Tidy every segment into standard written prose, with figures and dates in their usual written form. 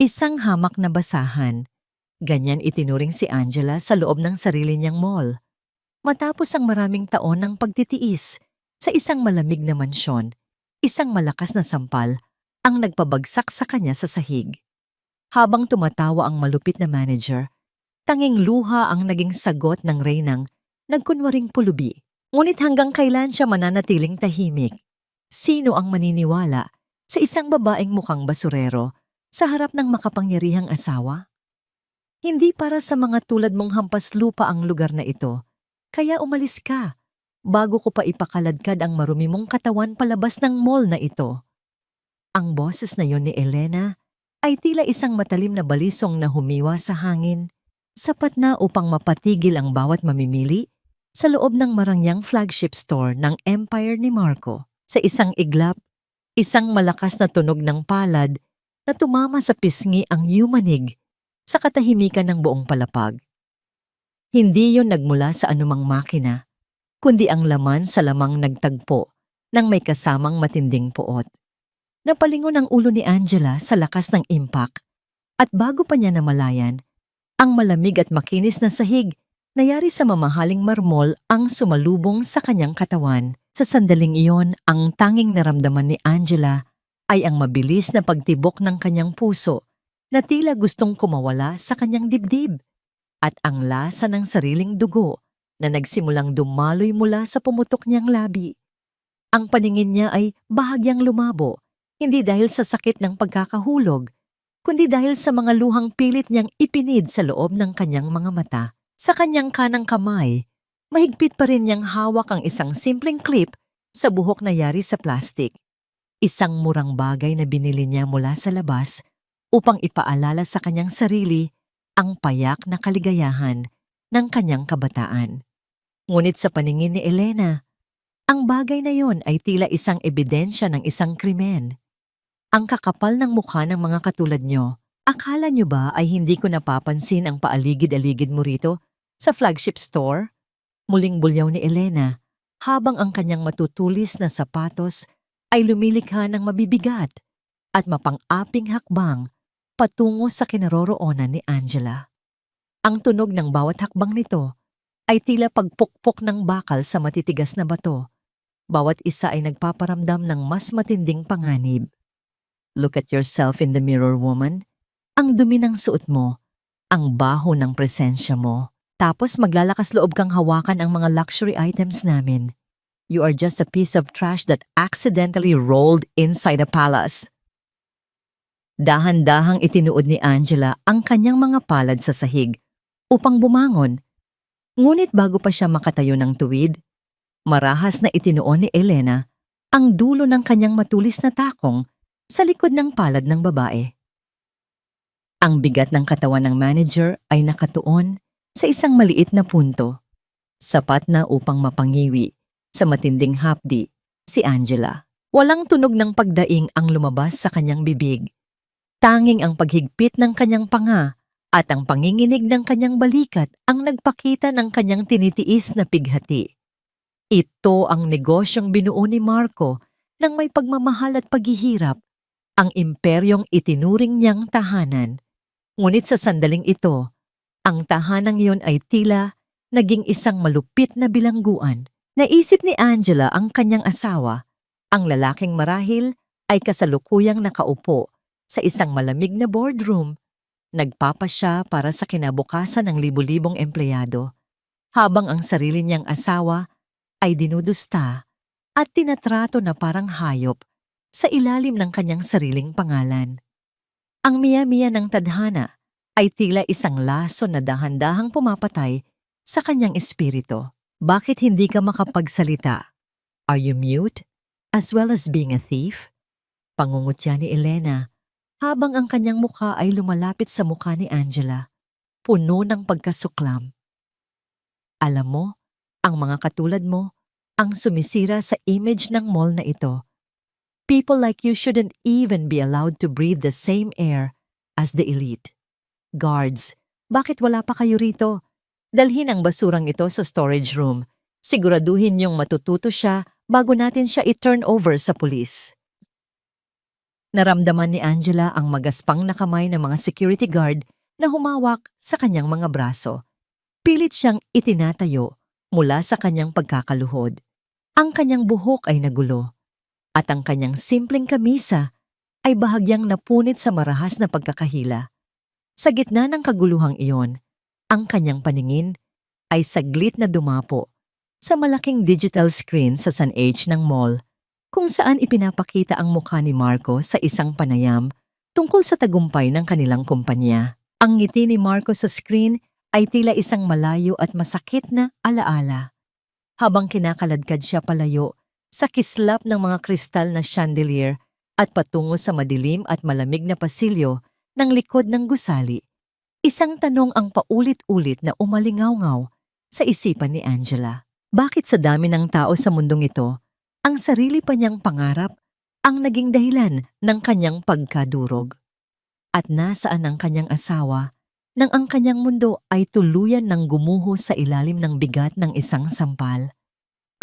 Isang hamak na basahan. Ganyan itinuring si Angela sa loob ng sarili niyang mall. Matapos ang maraming taon ng pagtitiis sa isang malamig na mansyon, isang malakas na sampal ang nagpabagsak sa kanya sa sahig. Habang tumatawa ang malupit na manager, tanging luha ang naging sagot ng reynang nagkunwaring pulubi. Ngunit hanggang kailan siya mananatiling tahimik? Sino ang maniniwala sa isang babaeng mukhang basurero sa harap ng makapangyarihang asawa? Hindi para sa mga tulad mong hampas lupa ang lugar na ito, kaya umalis ka bago ko pa ipakaladkad ang marumi mong katawan palabas ng mall na ito. Ang boses na yon ni Elena ay tila isang matalim na balisong na humiwa sa hangin, sapat na upang mapatigil ang bawat mamimili sa loob ng marangyang flagship store ng Empire ni Marco. Sa isang iglap, isang malakas na tunog ng palad na tumama sa pisngi ang yumanig sa katahimikan ng buong palapag. Hindi yon nagmula sa anumang makina, kundi ang laman sa lamang nagtagpo ng may kasamang matinding puot. Napalingon ang ulo ni Angela sa lakas ng impact at bago pa niya namalayan, ang malamig at makinis na sahig na yari sa mamahaling marmol ang sumalubong sa kanyang katawan. Sa sandaling iyon, ang tanging naramdaman ni Angela ay ang mabilis na pagtibok ng kanyang puso na tila gustong kumawala sa kanyang dibdib at ang lasa ng sariling dugo na nagsimulang dumaloy mula sa pumutok niyang labi. Ang paningin niya ay bahagyang lumabo, hindi dahil sa sakit ng pagkakahulog, kundi dahil sa mga luhang pilit niyang ipinid sa loob ng kanyang mga mata. Sa kanyang kanang kamay, mahigpit pa rin niyang hawak ang isang simpleng clip sa buhok na yari sa plastik. Isang murang bagay na binili niya mula sa labas upang ipaalala sa kanyang sarili ang payak na kaligayahan ng kanyang kabataan. Ngunit sa paningin ni Elena, ang bagay na yon ay tila isang ebidensya ng isang krimen. Ang kakapal ng mukha ng mga katulad nyo, akala nyo ba ay hindi ko napapansin ang paaligid-aligid mo rito sa flagship store? Muling bulyaw ni Elena habang ang kanyang matutulis na sapatos ay lumilikha ng mabibigat at mapang-aping hakbang patungo sa kinaroroonan ni Angela. Ang tunog ng bawat hakbang nito ay tila pagpukpok ng bakal sa matitigas na bato. Bawat isa ay nagpaparamdam ng mas matinding panganib. Look at yourself in the mirror, woman. Ang dumi ng suot mo, ang baho ng presensya mo. Tapos maglalakas loob kang hawakan ang mga luxury items namin. You are just a piece of trash that accidentally rolled inside a palace. Dahan-dahang itinuod ni Angela ang kanyang mga palad sa sahig upang bumangon. Ngunit bago pa siya makatayo ng tuwid, marahas na itinuon ni Elena ang dulo ng kanyang matulis na takong sa likod ng palad ng babae. Ang bigat ng katawan ng manager ay nakatuon sa isang maliit na punto, sapat na upang mapangiwi sa matinding hapdi si Angela. Walang tunog ng pagdaing ang lumabas sa kanyang bibig. Tanging ang paghigpit ng kanyang panga at ang panginginig ng kanyang balikat ang nagpakita ng kanyang tinitiis na pighati. Ito ang negosyong binuo ni Marco ng may pagmamahal at paghihirap, ang imperyong itinuring niyang tahanan. Ngunit sa sandaling ito, ang tahanang iyon ay tila naging isang malupit na bilangguan. Naisip ni Angela ang kanyang asawa, ang lalaking marahil ay kasalukuyang nakaupo sa isang malamig na boardroom. Nagpapasya para sa kinabukasan ng libu-libong empleyado, habang ang sarili niyang asawa ay dinudusta at tinatrato na parang hayop sa ilalim ng kanyang sariling pangalan. Ang miya-miya ng tadhana ay tila isang laso na dahan-dahang pumapatay sa kanyang espiritu. Bakit hindi ka makapagsalita? Are you mute as well as being a thief? Pangungutya ni Elena habang ang kanyang mukha ay lumalapit sa mukha ni Angela, puno ng pagkasuklam. Alam mo, ang mga katulad mo ang sumisira sa image ng mall na ito. People like you shouldn't even be allowed to breathe the same air as the elite. Guards, bakit wala pa kayo rito? Dalhin ang basurang ito sa storage room. Siguraduhin niyong matututo siya bago natin siya i-turn over sa pulis. Naramdaman ni Angela ang magaspang na kamay ng mga security guard na humawak sa kanyang mga braso. Pilit siyang itinatayo mula sa kanyang pagkakaluhod. Ang kanyang buhok ay nagulo at ang kanyang simpleng kamisa ay bahagyang napunit sa marahas na pagkakahila. Sa gitna ng kaguluhang iyon, ang kanyang paningin ay saglit na dumapo sa malaking digital screen sa San H ng mall kung saan ipinapakita ang mukha ni Marco sa isang panayam tungkol sa tagumpay ng kanilang kumpanya. Ang ngiti ni Marco sa screen ay tila isang malayo at masakit na alaala. Habang kinakaladkad siya palayo sa kislap ng mga kristal na chandelier at patungo sa madilim at malamig na pasilyo ng likod ng gusali, isang tanong ang paulit-ulit na umalingaw-ngaw sa isipan ni Angela. Bakit sa dami ng tao sa mundong ito, ang sarili pa niyang pangarap ang naging dahilan ng kanyang pagkadurog? At nasaan ang kanyang asawa nang ang kanyang mundo ay tuluyan ng gumuho sa ilalim ng bigat ng isang sampal?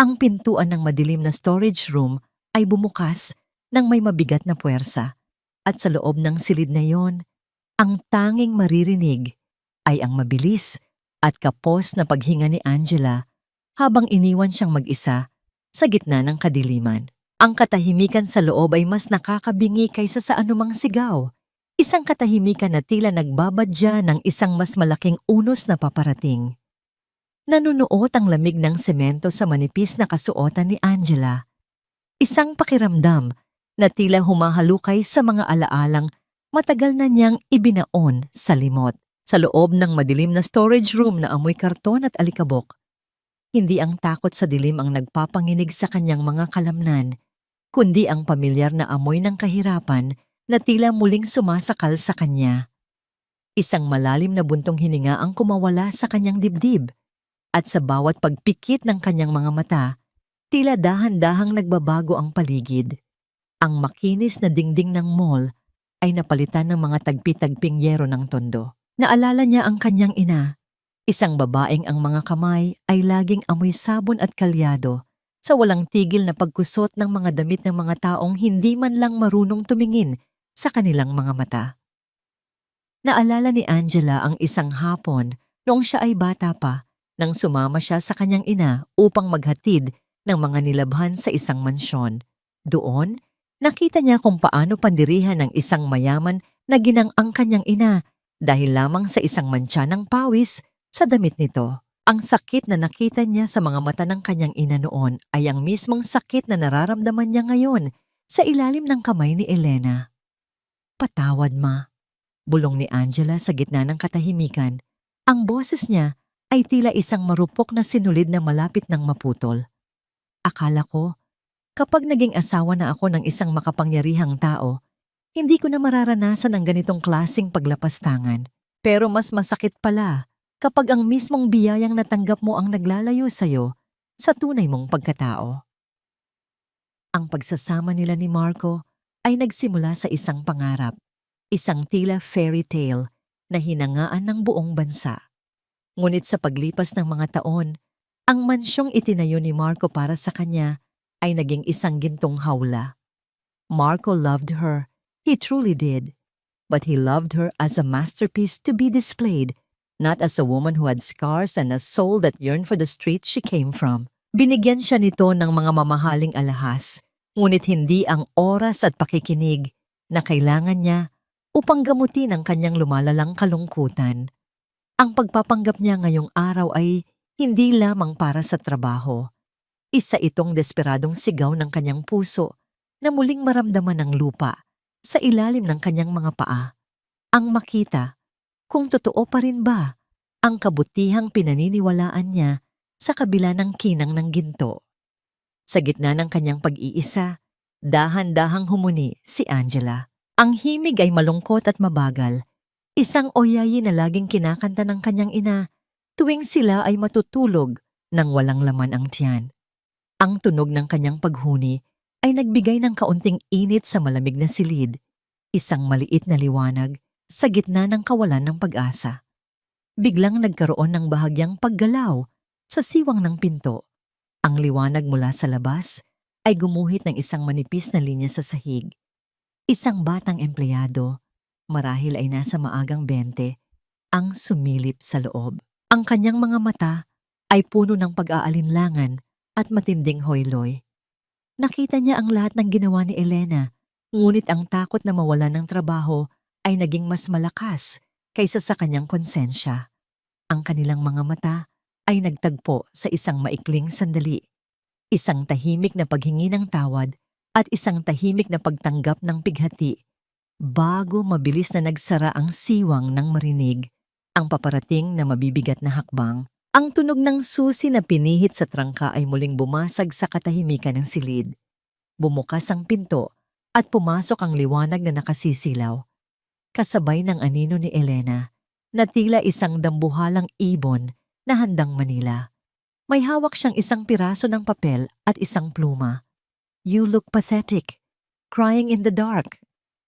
Ang pintuan ng madilim na storage room ay bumukas ng may mabigat na puwersa at sa loob ng silid na yon, ang tanging maririnig ay ang mabilis at kapos na paghinga ni Angela habang iniwan siyang mag-isa sa gitna ng kadiliman. Ang katahimikan sa loob ay mas nakakabingi kaysa sa anumang sigaw. Isang katahimikan na tila nagbabadya ng isang mas malaking unos na paparating. Nanunuot ang lamig ng semento sa manipis na kasuotan ni Angela. Isang pakiramdam na tila humahalukay sa mga alaalang matagal na niyang ibinaon sa limot. Sa loob ng madilim na storage room na amoy karton at alikabok, hindi ang takot sa dilim ang nagpapanginig sa kanyang mga kalamnan, kundi ang pamilyar na amoy ng kahirapan na tila muling sumasakal sa kanya. Isang malalim na buntong hininga ang kumawala sa kanyang dibdib, at sa bawat pagpikit ng kanyang mga mata, tila dahan-dahang nagbabago ang paligid. Ang makinis na dingding ng mall ay napalitan ng mga tagpi-tagping yero ng tondo. Naalala niya ang kanyang ina, isang babaeng ang mga kamay ay laging amoy sabon at kalyado sa walang tigil na pagkusot ng mga damit ng mga taong hindi man lang marunong tumingin sa kanilang mga mata. Naalala ni Angela ang isang hapon noong siya ay bata pa nang sumama siya sa kanyang ina upang maghatid ng mga nilabhan sa isang mansyon. Doon, nakita niya kung paano pandirihan ng isang mayaman na ginang ang kanyang ina dahil lamang sa isang mantsa ng pawis sa damit nito. Ang sakit na nakita niya sa mga mata ng kanyang ina noon ay ang mismong sakit na nararamdaman niya ngayon sa ilalim ng kamay ni Elena. "Patawad, Ma," bulong ni Angela sa gitna ng katahimikan. Ang boses niya ay tila isang marupok na sinulid na malapit ng maputol. "Akala ko, kapag naging asawa na ako ng isang makapangyarihang tao, hindi ko na mararanasan ang ganitong klaseng paglapastangan. Pero mas masakit pala kapag ang mismong biyayang natanggap mo ang naglalayo sa'yo sa tunay mong pagkatao." Ang pagsasama nila ni Marco ay nagsimula sa isang pangarap, isang tila fairy tale na hinangaan ng buong bansa. Ngunit sa paglipas ng mga taon, ang mansyong itinayo ni Marco para sa kanya ay naging isang gintong hawla. Marco loved her, he truly did, but he loved her as a masterpiece to be displayed, not as a woman who had scars and a soul that yearned for the street she came from. Binigyan siya nito ng mga mamahaling alahas, ngunit hindi ang oras at pakikinig na kailangan niya upang gamutin ang kanyang lumalalang kalungkutan. Ang pagpapanggap niya ngayong araw ay hindi lamang para sa trabaho. Isa itong desperadong sigaw ng kanyang puso na muling maramdaman ng lupa sa ilalim ng kanyang mga paa. Ang makita kung totoo pa rin ba ang kabutihang pinaniniwalaan niya sa kabila ng kinang ng ginto. Sa gitna ng kanyang pag-iisa, dahan-dahang humuni si Angela. Ang himig ay malungkot at mabagal, isang oyayi na laging kinakanta ng kanyang ina tuwing sila ay matutulog nang walang laman ang tiyan. Ang tunog ng kanyang paghuni ay nagbigay ng kaunting init sa malamig na silid, isang maliit na liwanag sa gitna ng kawalan ng pag-asa. Biglang nagkaroon ng bahagyang paggalaw sa siwang ng pinto. Ang liwanag mula sa labas ay gumuhit ng isang manipis na linya sa sahig. Isang batang empleyado, marahil ay nasa maagang 20, ang sumilip sa loob. Ang kanyang mga mata ay puno ng pag-aalinlangan at matinding hoyloy. Nakita niya ang lahat ng ginawa ni Elena, ngunit ang takot na mawalan ng trabaho ay naging mas malakas kaysa sa kanyang konsensya. Ang kanilang mga mata ay nagtagpo sa isang maikling sandali. Isang tahimik na paghingi ng tawad at isang tahimik na pagtanggap ng pighati bago mabilis na nagsara ang siwang ng marinig ang paparating na mabibigat na hakbang. Ang tunog ng susi na pinihit sa trangka ay muling bumasag sa katahimikan ng silid. Bumukas ang pinto at pumasok ang liwanag na nakasisilaw. Kasabay ng anino ni Elena na tila isang dambuhalang ibon na handang manila. May hawak siyang isang piraso ng papel at isang pluma. "You look pathetic, crying in the dark,"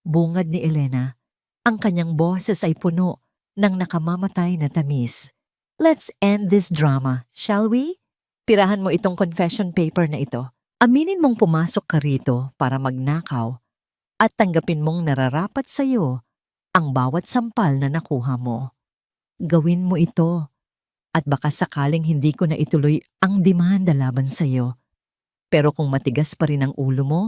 bungad ni Elena. Ang kanyang boses ay puno ng nakamamatay na tamis. "Let's end this drama, shall we? Pirahan mo itong confession paper na ito. Aminin mong pumasok ka rito para magnakaw at tanggapin mong nararapat sa iyo ang bawat sampal na nakuha mo. Gawin mo ito at baka sakaling hindi ko na ituloy ang demanda laban sa iyo. Pero kung matigas pa rin ang ulo mo,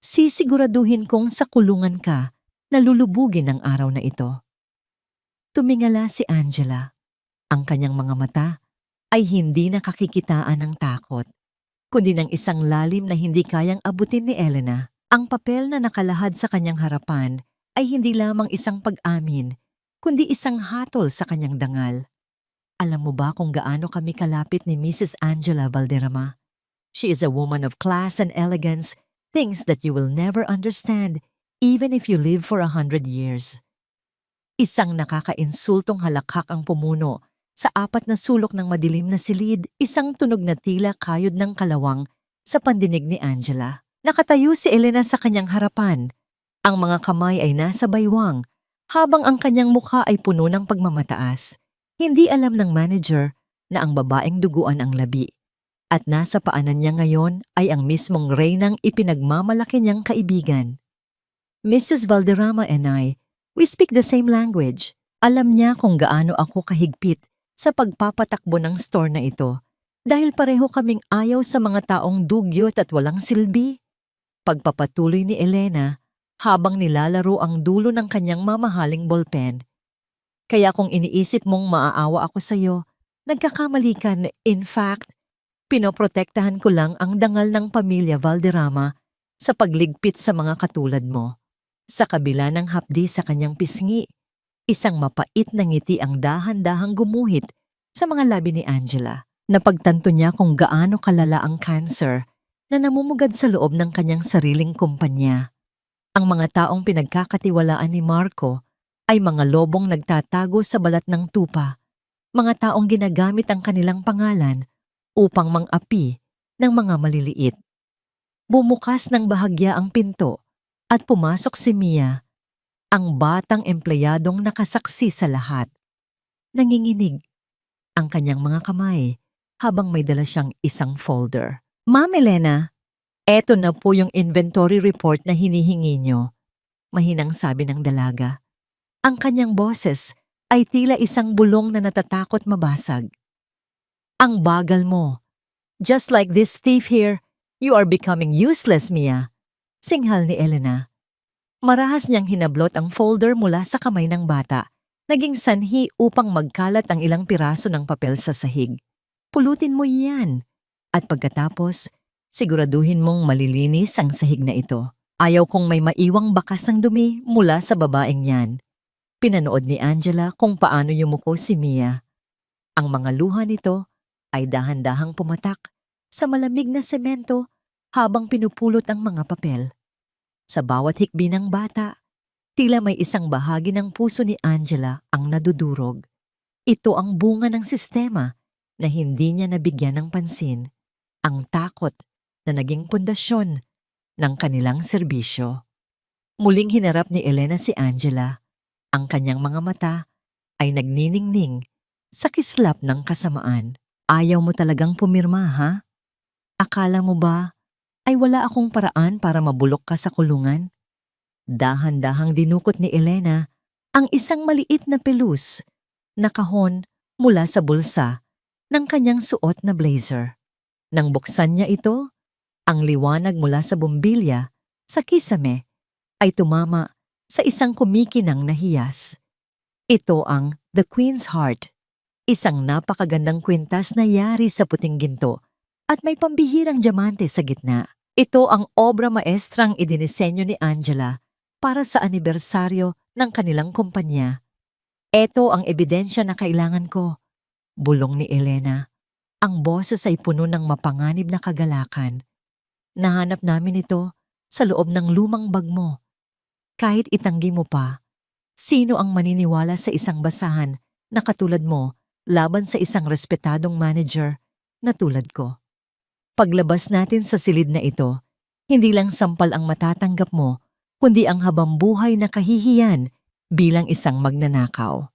sisiguraduhin kong sa kulungan ka na lulubugin ang araw na ito." Tumingala si Angela. Ang kanyang mga mata ay hindi nakakikitaan ng takot, kundi ng isang lalim na hindi kayang abutin ni Elena. Ang papel na nakalahad sa kanyang harapan ay hindi lamang isang pag-amin, kundi isang hatol sa kanyang dangal. Alam mo ba kung gaano kami kalapit ni Mrs. Angela Valderrama? She is a woman of class and elegance, things that you will never understand, even if you live for 100 years. Isang nakakainsultong halakhak ang pumuno sa apat na sulok ng madilim na silid, isang tunog na tila kayod ng kalawang sa pandinig ni Angela. Nakatayo si Elena sa kanyang harapan. Ang mga kamay ay nasa baywang, habang ang kanyang mukha ay puno ng pagmamataas. Hindi alam ng manager na ang babaeng duguan ang labi, at nasa paanan niya ngayon ay ang mismong reynang ipinagmamalaki niyang kaibigan. "Mrs. Valderrama and we speak the same language. Alam niya kung gaano ako kahigpit sa pagpapatakbo ng store na ito dahil pareho kaming ayaw sa mga taong dugyot at walang silbi." Pagpapatuloy ni Elena habang nilalaro ang dulo ng kanyang mamahaling ballpen. "Kaya kung iniisip mong maaawa ako sa iyo, nagkakamali ka. In fact, pinoprotektahan ko lang ang dangal ng pamilya Valderrama sa pagligpit sa mga katulad mo." Sa kabila ng hapdi sa kanyang pisngi, isang mapait na ngiti ang dahan-dahang gumuhit sa mga labi ni Angela. Napagtanto niya kung gaano kalala ang cancer na namumugad sa loob ng kanyang sariling kumpanya. Ang mga taong pinagkakatiwalaan ni Marco ay mga lobong nagtatago sa balat ng tupa, mga taong ginagamit ang kanilang pangalan upang mang-api ng mga maliliit. Bumukas ng bahagya ang pinto at pumasok si Mia, ang batang empleyadong nakasaksi sa lahat. Nanginginig ang kanyang mga kamay habang may dala siyang isang folder. "Ma'am Elena, eto na po yung inventory report na hinihingi niyo," mahinang sabi ng dalaga. Ang kanyang boses ay tila isang bulong na natatakot mabasag. "Ang bagal mo. Just like this thief here, you are becoming useless, Mia," singhal ni Elena. Marahas niyang hinablot ang folder mula sa kamay ng bata, naging sanhi upang magkalat ang ilang piraso ng papel sa sahig. "Pulutin mo iyan, at pagkatapos, siguraduhin mong malilinis ang sahig na ito. Ayaw kong may maiwang bakas ng dumi mula sa babaeng yan." Pinanood ni Angela kung paano yumuko si Mia. Ang mga luha nito ay dahan-dahang pumatak sa malamig na semento habang pinupulot ang mga papel. Sa bawat hikbi ng bata, tila may isang bahagi ng puso ni Angela ang nadudurog. Ito ang bunga ng sistema na hindi niya nabigyan ng pansin, ang takot na naging pundasyon ng kanilang serbisyo. Muling hinarap ni Elena si Angela. Ang kanyang mga mata ay nagniningning sa kislap ng kasamaan. "Ayaw mo talagang pumirma, ha? Akala mo ba ay wala akong paraan para mabulok ka sa kulungan? Dahan-dahang dinukot ni Elena ang isang maliit na pelus na kahon mula sa bulsa ng kanyang suot na blazer. Nang buksan niya ito, ang liwanag mula sa bumbilya sa kisame ay tumama sa isang kumikinang na hiyas. Ito ang The Queen's Heart, isang napakagandang kwintas na yari sa puting ginto at may pambihirang diamante sa gitna. Ito ang obra maestrang idinisenyo ni Angela para sa anibersaryo ng kanilang kumpanya. Ito ang ebidensya na kailangan ko, bulong ni Elena. Ang boses ay puno ng mapanganib na kagalakan. Nahanap namin ito sa loob ng lumang bag mo. Kahit itanggi mo pa, sino ang maniniwala sa isang basahan na katulad mo laban sa isang respetadong manager na tulad ko? Paglabas natin sa silid na ito, hindi lang sampal ang matatanggap mo, kundi ang habambuhay na kahihiyan bilang isang magnanakaw.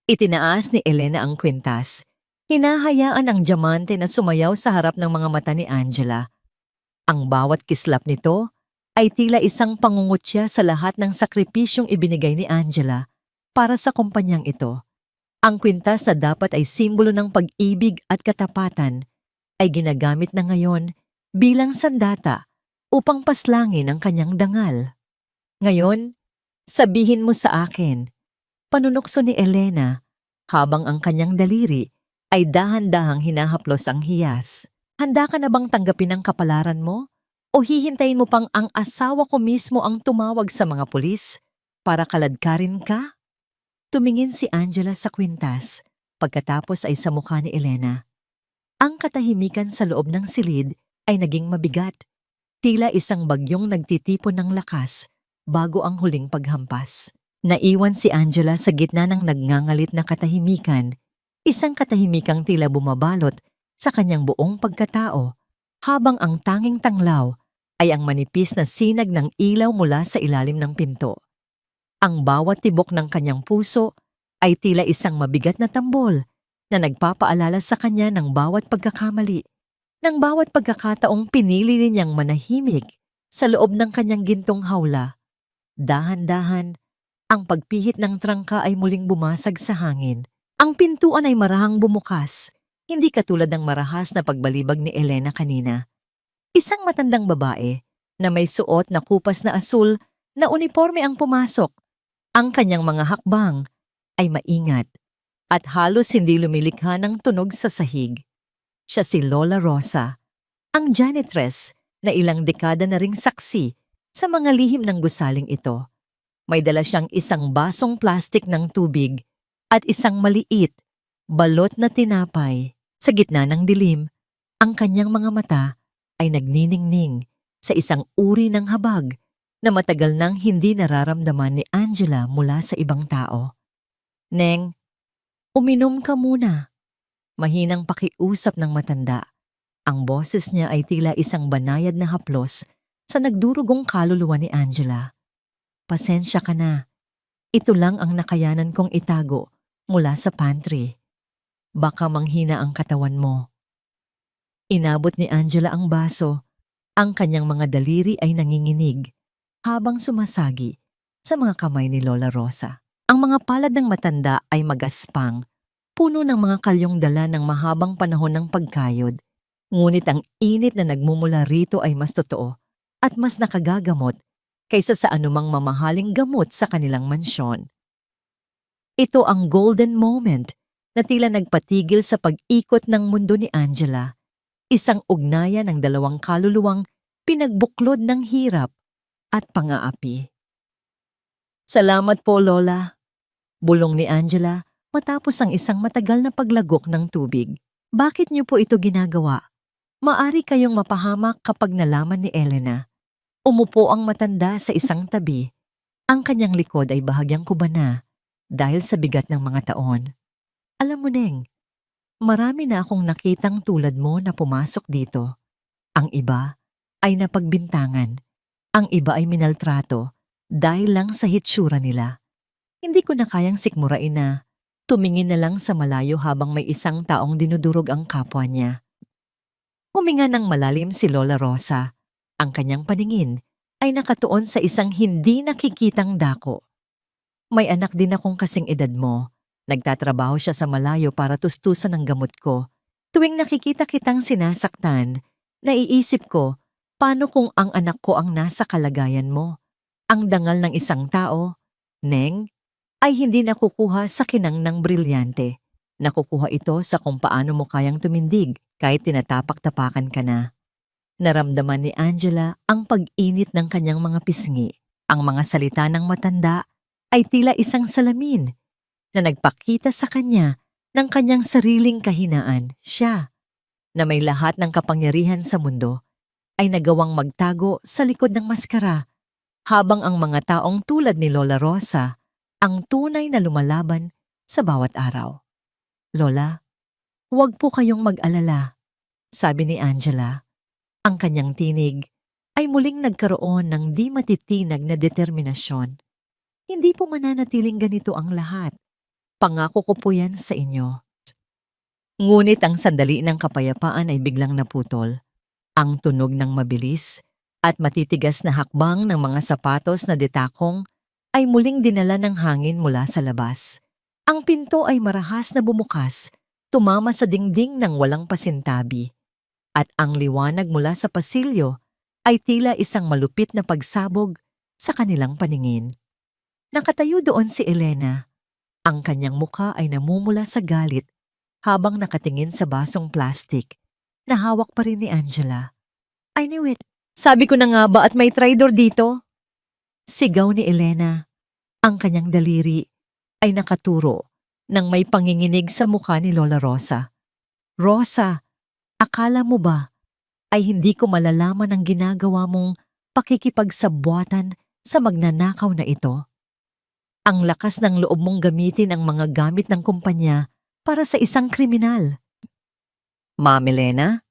Itinaas ni Elena ang kwintas. Hinahayaan ang diamante na sumayaw sa harap ng mga mata ni Angela. Ang bawat kislap nito ay tila isang pangungutya sa lahat ng sakripisyong ibinigay ni Angela para sa kumpanyang ito. Ang kwintas na dapat ay simbolo ng pag-ibig at katapatan ay ginagamit na ngayon bilang sandata upang paslangin ang kanyang dangal. Ngayon, sabihin mo sa akin, panunukso ni Elena habang ang kanyang daliri ay dahan-dahang hinahaplos ang hiyas. Handa ka na bang tanggapin ang kapalaran mo? O hihintayin mo pang ang asawa ko mismo ang tumawag sa mga pulis para kaladkarin ka? Tumingin si Angela sa kwintas, pagkatapos ay sa mukha ni Elena. Ang katahimikan sa loob ng silid ay naging mabigat, tila isang bagyong nagtitipon ng lakas bago ang huling paghampas. Naiwan si Angela sa gitna ng nagngangalit na katahimikan, isang katahimikang tila bumabalot sa kanyang buong pagkatao, habang ang tanging tanglaw ay ang manipis na sinag ng ilaw mula sa ilalim ng pinto. Ang bawat tibok ng kanyang puso ay tila isang mabigat na tambol na nagpapaalala sa kanya ng bawat pagkakamali, ng bawat pagkakataong pinili niyang manahimik sa loob ng kanyang gintong hawla. Dahan-dahan, ang pagpihit ng trangka ay muling bumasag sa hangin. Ang pintuan ay marahang bumukas, hindi katulad ng marahas na pagbalibag ni Elena kanina. Isang matandang babae na may suot na kupas na asul na uniforme ang pumasok. Ang kanyang mga hakbang ay maingat at halos hindi lumilikha ng tunog sa sahig. Siya si Lola Rosa, ang janitress na ilang dekada na ring saksi sa mga lihim ng gusaling ito. May dala siyang isang basong plastik ng tubig at isang maliit, balot na tinapay. Sa gitna ng dilim, ang kanyang mga mata ay nagniningning sa isang uri ng habag na matagal nang hindi nararamdaman ni Angela mula sa ibang tao. "Neng, uminom ka muna." Mahinang pakiusap ng matanda. Ang boses niya ay tila isang banayad na haplos sa nagdurugong kaluluwa ni Angela. "Pasensya ka na. Ito lang ang nakayanan kong itago mula sa pantry. Baka manghina ang katawan mo." Inabot ni Angela ang baso. Ang kanyang mga daliri ay nanginginig habang sumasagi sa mga kamay ni Lola Rosa. Ang mga palad ng matanda ay magaspang, puno ng mga kalyong dala ng mahabang panahon ng pagkayod. Ngunit ang init na nagmumula rito ay mas totoo at mas nakagagamot kaysa sa anumang mamahaling gamot sa kanilang mansyon. Ito ang golden moment na tila nagpatigil sa pag-ikot ng mundo ni Angela. Isang ugnayan ng dalawang kaluluwang pinagbuklod ng hirap at pang-aapi. "Salamat po, Lola," bulong ni Angela matapos ang isang matagal na paglagok ng tubig. "Bakit niyo po ito ginagawa? Maari kayong mapahamak kapag nalaman ni Elena." Umupo ang matanda sa isang tabi. Ang kanyang likod ay bahagyang kubana dahil sa bigat ng mga taon. "Alam mo, Neng, marami na akong nakitang tulad mo na pumasok dito. Ang iba ay napagbintangan. Ang iba ay minaltrato dahil lang sa hitsura nila. Hindi ko na kayang sikmurain na tumingin na lang sa malayo habang may isang taong dinudurog ang kapwa niya." Huminga ng malalim si Lola Rosa. Ang kanyang paningin ay nakatuon sa isang hindi nakikitang dako. May anak din akong kasing edad mo. Nagtatrabaho siya sa malayo para tustusan ang gamot ko. Tuwing nakikita kitang sinasaktan, naiisip ko, paano kung ang anak ko ang nasa kalagayan mo? Ang dangal ng isang tao, Neng, ay hindi nakukuha sa kinang ng brilyante. Nakukuha ito sa kung paano mo kayang tumindig kahit tinatapak-tapakan ka na. Naramdaman ni Angela ang pag-init ng kanyang mga pisngi. Ang mga salita ng matanda ay tila isang salamin na nagpakita sa kanya ng kanyang sariling kahinaan. Siya, na may lahat ng kapangyarihan sa mundo, ay nagawang magtago sa likod ng maskara, habang ang mga taong tulad ni Lola Rosa ang tunay na lumalaban sa bawat araw. Lola, huwag po kayong mag-alala, sabi ni Angela. Ang kanyang tinig ay muling nagkaroon ng di matitinag na determinasyon. Hindi po mananatiling ganito ang lahat. Pangako ko po yan sa inyo. Ngunit ang sandali ng kapayapaan ay biglang naputol. Ang tunog ng mabilis at matitigas na hakbang ng mga sapatos na detakong ay muling dinala ng hangin mula sa labas. Ang pinto ay marahas na bumukas, tumama sa dingding ng walang pasintabi. At ang liwanag mula sa pasilyo ay tila isang malupit na pagsabog sa kanilang paningin. Nakatayo doon si Elena. Ang kanyang muka ay namumula sa galit habang nakatingin sa basong plastik na hawak pa rin ni Angela. I knew it. Sabi ko na nga ba at may traidor dito? Sigaw ni Elena. Ang kanyang daliri ay nakaturo nang may panginginig sa mukha ni Lola Rosa. Rosa, akala mo ba ay hindi ko malalaman ang ginagawa mong pakikipagsabwatan sa magnanakaw na ito? Ang lakas ng loob mong gamitin ang mga gamit ng kumpanya para sa isang kriminal. Ma'am Elena,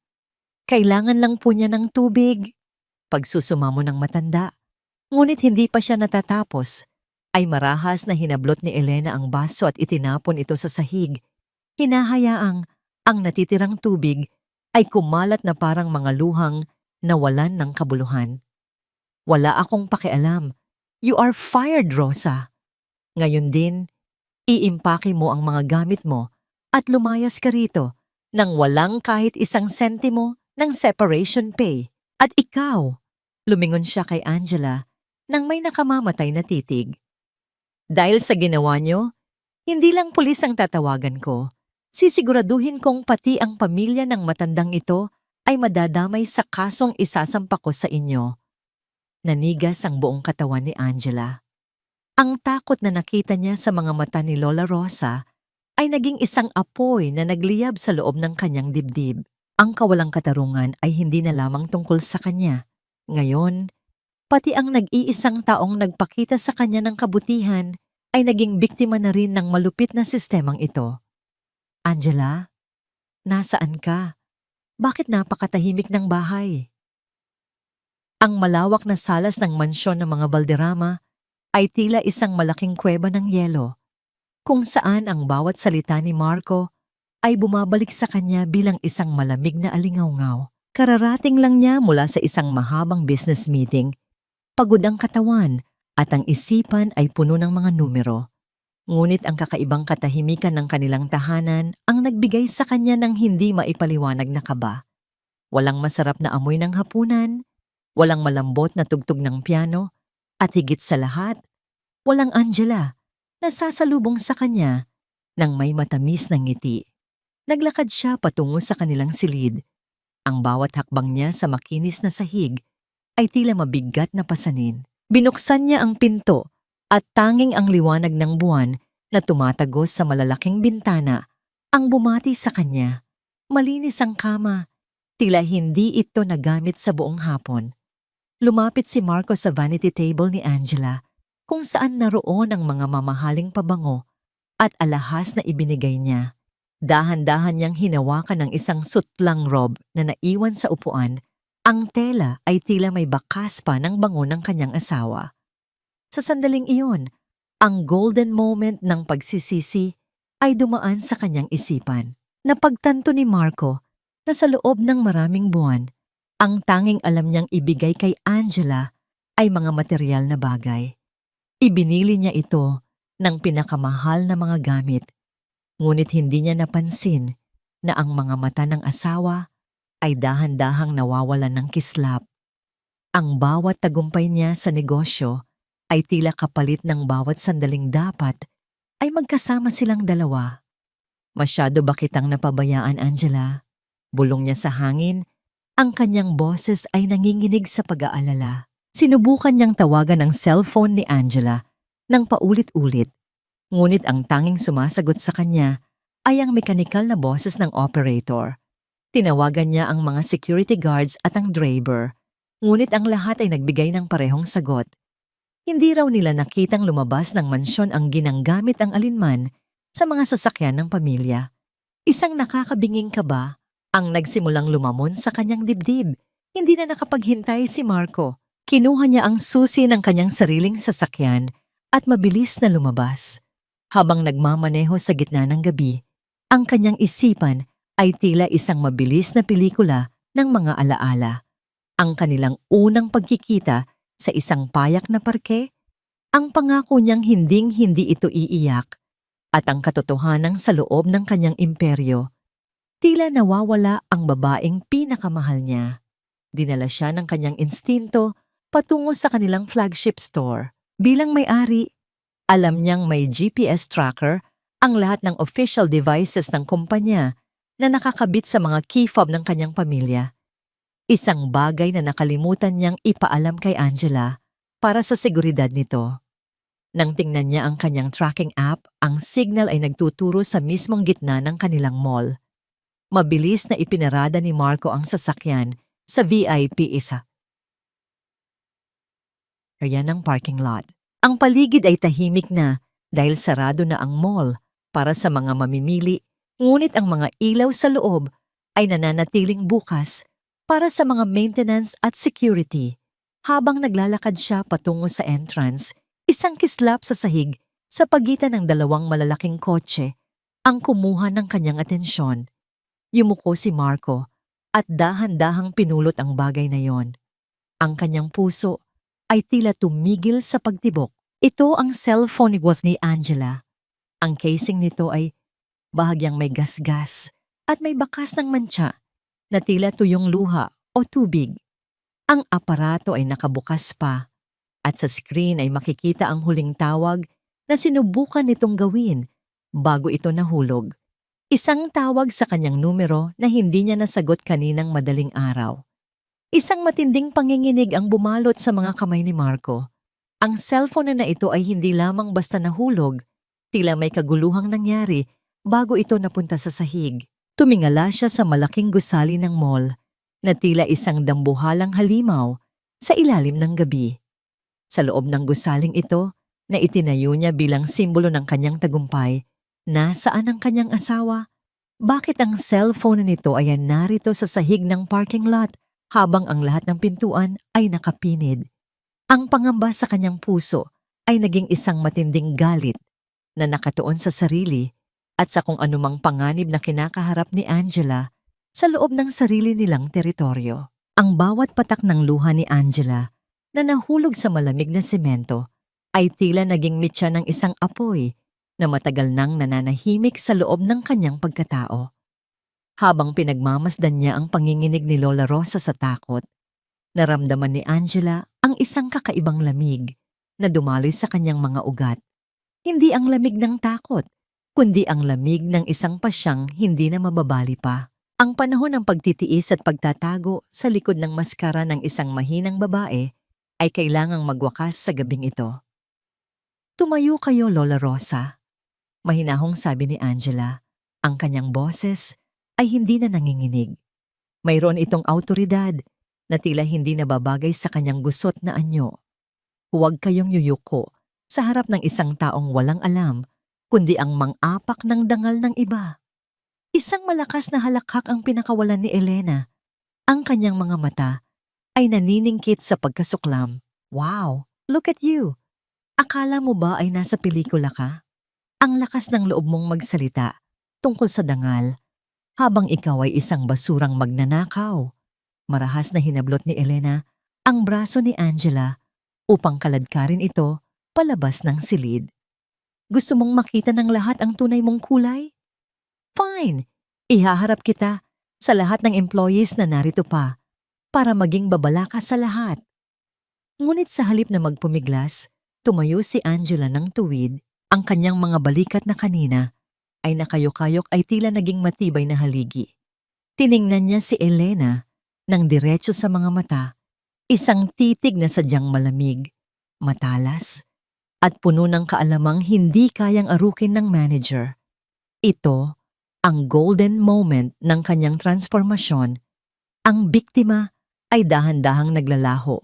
kailangan lang po niya ng tubig. Pagsusumamo ng matanda, ngunit hindi pa siya natatapos, ay marahas na hinablot ni Elena ang baso at itinapon ito sa sahig. Hinahayaang ang natitirang tubig ay kumalat na parang mga luhang nawalan ng kabuluhan. Wala akong pakialam. You are fired, Rosa. Ngayon din, iimpake mo ang mga gamit mo at lumayas ka rito nang walang kahit isang sentimo ng separation pay. At ikaw, lumingon siya kay Angela nang may nakamamatay na titig. Dahil sa ginawa niyo, hindi lang pulis ang tatawagan ko. Sisiguraduhin kong pati ang pamilya ng matandang ito ay madadamay sa kasong isasampa ko sa inyo. Nanigas ang buong katawan ni Angela. Ang takot na nakita niya sa mga mata ni Lola Rosa ay naging isang apoy na nagliyab sa loob ng kanyang dibdib. Ang kawalang katarungan ay hindi na lamang tungkol sa kanya. Ngayon, pati ang nag-iisang taong nagpakita sa kanya ng kabutihan ay naging biktima na rin ng malupit na sistemang ito. Angela, nasaan ka? Bakit napakatahimik ng bahay? Ang malawak na salas ng mansyon ng mga Valderrama ay tila isang malaking kuweba ng yelo, kung saan ang bawat salita ni Marco ay bumabalik sa kanya bilang isang malamig na alingawngaw. Kararating lang niya mula sa isang mahabang business meeting. Pagod ang katawan at ang isipan ay puno ng mga numero. Ngunit ang kakaibang katahimikan ng kanilang tahanan ang nagbigay sa kanya ng hindi maipaliwanag na kaba. Walang masarap na amoy ng hapunan, walang malambot na tugtog ng piano, at higit sa lahat, walang Angela na sasalubong sa kanya nang may matamis na ngiti. Naglakad siya patungo sa kanilang silid. Ang bawat hakbang niya sa makinis na sahig ay tila mabigat na pasanin. Binuksan niya ang pinto at tanging ang liwanag ng buwan na tumatagos sa malalaking bintana ang bumati sa kanya. Malinis ang kama, tila hindi ito nagamit sa buong hapon. Lumapit si Marco sa vanity table ni Angela kung saan naroon ang mga mamahaling pabango at alahas na ibinigay niya. Dahan-dahan niyang hinawakan ng isang sutlang robe na naiwan sa upuan. Ang tela ay tila may bakas pa ng bango ng kanyang asawa. Sa sandaling iyon, ang golden moment ng pagsisisi ay dumaan sa kanyang isipan. Napagtanto ni Marco na sa loob ng maraming buwan, ang tanging alam niyang ibigay kay Angela ay mga material na bagay. Ibinili niya ito ng pinakamahal na mga gamit, ngunit hindi niya napansin na ang mga mata ng asawa ay dahan-dahang nawawalan ng kislap. Ang bawat tagumpay niya sa negosyo ay tila kapalit ng bawat sandaling dapat ay magkasama silang dalawa. Masyado ba kitang napabayaan, Angela? Bulong niya sa hangin. Ang kanyang boses ay nanginginig sa pag-aalala. Sinubukan niyang tawagan ang cellphone ni Angela ng paulit-ulit, ngunit ang tanging sumasagot sa kanya ay ang mekanikal na boses ng operator. Tinawagan niya ang mga security guards at ang driver, ngunit ang lahat ay nagbigay ng parehong sagot. Hindi raw nila nakitang lumabas ng mansyon ang ginanggamit ang alinman sa mga sasakyan ng pamilya. Isang nakakabinging kaba ang nagsimulang lumamon sa kanyang dibdib. Hindi na nakapaghintay si Marco. Kinuha niya ang susi ng kanyang sariling sasakyan at mabilis na lumabas. Habang nagmamaneho sa gitna ng gabi, ang kanyang isipan ay tila isang mabilis na pelikula ng mga alaala. Ang kanilang unang pagkikita sa isang payak na parke, ang pangako niyang hinding-hindi ito iiyak, at ang katotohanan sa loob ng kanyang imperyo. Tila nawawala ang babaeng pinakamahal niya. Dinala siya ng kanyang instinto patungo sa kanilang flagship store. Bilang may-ari, alam niyang may GPS tracker ang lahat ng official devices ng kumpanya na nakakabit sa mga key fob ng kanyang pamilya. Isang bagay na nakalimutan niyang ipaalam kay Angela para sa seguridad nito. Nang tingnan niya ang kanyang tracking app, ang signal ay nagtuturo sa mismong gitna ng kanilang mall. Mabilis na ipinarada ni Marco ang sasakyan sa VIP isa area ng parking lot. Ang paligid ay tahimik na dahil sarado na ang mall para sa mga mamimili, ngunit ang mga ilaw sa loob ay nananatiling bukas para sa mga maintenance at security. Habang naglalakad siya patungo sa entrance, isang kislap sa sahig sa pagitan ng dalawang malalaking kotse ang kumuha ng kanyang atensyon. Yumuko si Marco at dahan-dahang pinulot ang bagay na yon. Ang kanyang puso ay tila tumigil sa pagtibok. Ito ang cellphone ni Angela. Ang casing nito ay bahagyang may gasgas at may bakas ng mantsa na tila tuyong luha o tubig. Ang aparato ay nakabukas pa at sa screen ay makikita ang huling tawag na sinubukan nitong gawin bago ito nahulog. Isang tawag sa kanyang numero na hindi niya nasagot kaninang madaling araw. Isang matinding panginginig ang bumalot sa mga kamay ni Marco. Ang cellphone na ito ay hindi lamang basta nahulog, tila may kaguluhang nangyari bago ito napunta sa sahig. Tumingala siya sa malaking gusali ng mall na tila isang dambuhalang halimaw sa ilalim ng gabi. Sa loob ng gusaling ito na itinayo niya bilang simbolo ng kanyang tagumpay, nasaan ang kanyang asawa? Bakit ang cellphone nito ay narito sa sahig ng parking lot habang ang lahat ng pintuan ay nakapinid? Ang pangamba sa kanyang puso ay naging isang matinding galit na nakatuon sa sarili at sa kung anumang panganib na kinakaharap ni Angela sa loob ng sarili nilang teritoryo. Ang bawat patak ng luha ni Angela na nahulog sa malamig na semento ay tila naging mitya ng isang apoy na matagal nang nananahimik sa loob ng kanyang pagkatao. Habang pinagmamasdan niya ang panginginig ni Lola Rosa sa takot, naramdaman ni Angela ang isang kakaibang lamig na dumaloy sa kanyang mga ugat. Hindi ang lamig ng takot, kundi ang lamig ng isang pasyang hindi na mababali pa. Ang panahon ng pagtitiis at pagtatago sa likod ng maskara ng isang mahinang babae ay kailangang magwakas sa gabing ito. Tumayo kayo, Lola Rosa. Mahinahong sabi ni Angela. Ang kanyang boses ay hindi na nanginginig. Mayroon itong awtoridad na tila hindi nababagay sa kanyang gusot na anyo. Huwag kayong yuyuko sa harap ng isang taong walang alam, kundi ang mang-apak ng dangal ng iba. Isang malakas na halakhak ang pinakawalan ni Elena. Ang kanyang mga mata ay naniningkit sa pagkasuklam. Wow, look at you! Akala mo ba ay nasa pelikula ka? Ang lakas ng loob mong magsalita tungkol sa dangal habang ikaw ay isang basurang magnanakaw. Marahas na hinablot ni Elena ang braso ni Angela upang kaladkarin ito palabas ng silid. Gusto mong makita ng lahat ang tunay mong kulay? Fine! Ihaharap kita sa lahat ng employees na narito pa para maging babala ka sa lahat. Ngunit sa halip na magpumiglas, tumayo si Angela ng tuwid. Ang kanyang mga balikat na kanina ay nakayok-kayok ay tila naging matibay na haligi. Tiningnan niya si Elena ng diretso sa mga mata, isang titig na sadyang malamig, matalas, at puno ng kaalamang hindi kayang arukin ng manager. Ito ang golden moment ng kanyang transformasyon. Ang biktima ay dahan-dahang naglalaho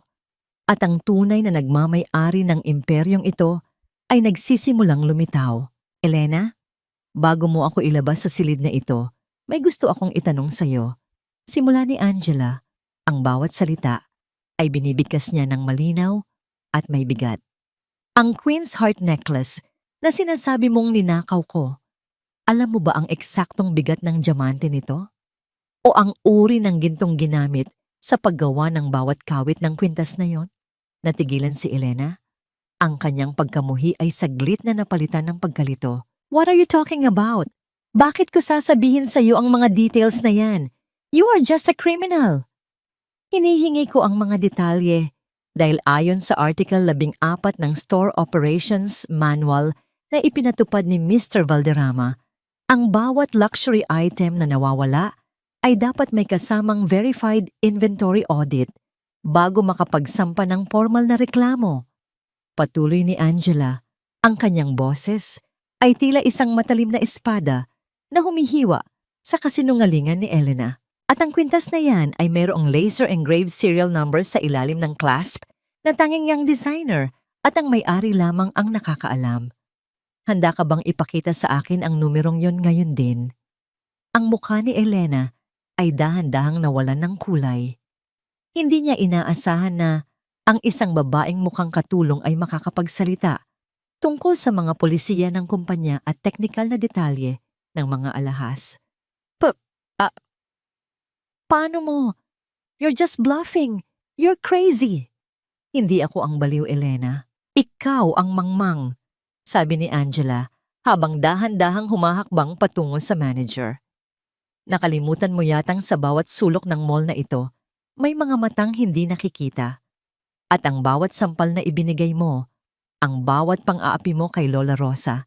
at ang tunay na nagmamay-ari ng imperyong ito ay nagsisimulang lumitaw. Elena, bago mo ako ilabas sa silid na ito, may gusto akong itanong sa'yo. Simula ni Angela, ang bawat salita ay binibigkas niya ng malinaw at may bigat. Ang Queen's Heart Necklace na sinasabi mong ninakaw ko, alam mo ba ang eksaktong bigat ng diamante nito? O ang uri ng gintong ginamit sa paggawa ng bawat kawit ng kwintas na yon? Natigilan si Elena. Ang kanyang pagkamuhi ay saglit na napalitan ng pagkalito. What are you talking about? Bakit ko sasabihin sa iyo ang mga details na yan? You are just a criminal. Hinihingi ko ang mga detalye dahil ayon sa Article 14 ng Store Operations Manual na ipinatupad ni Mr. Valderrama, ang bawat luxury item na nawawala ay dapat may kasamang verified inventory audit bago makapagsampa ng formal na reklamo. Patuloy ni Angela, ang kanyang boses ay tila isang matalim na espada na humihiwa sa kasinungalingan ni Elena. At ang kwintas na yan ay mayroong laser-engraved serial number sa ilalim ng clasp na tanging yang designer at ang may-ari lamang ang nakakaalam. Handa ka bang ipakita sa akin ang numerong yon ngayon din? Ang mukha ni Elena ay dahan-dahang nawalan ng kulay. Hindi niya inaasahan na ang isang babaeng mukhang katulong ay makakapagsalita tungkol sa mga polisiya ng kumpanya at teknikal na detalye ng mga alahas. Paano mo? You're just bluffing. You're crazy. Hindi ako ang baliw, Elena. Ikaw ang mangmang, sabi ni Angela habang dahan-dahang humahakbang patungo sa manager. Nakalimutan mo yatang sa bawat sulok ng mall na ito, may mga matang hindi nakikita. At ang bawat sampal na ibinigay mo, ang bawat pang-aapi mo kay Lola Rosa,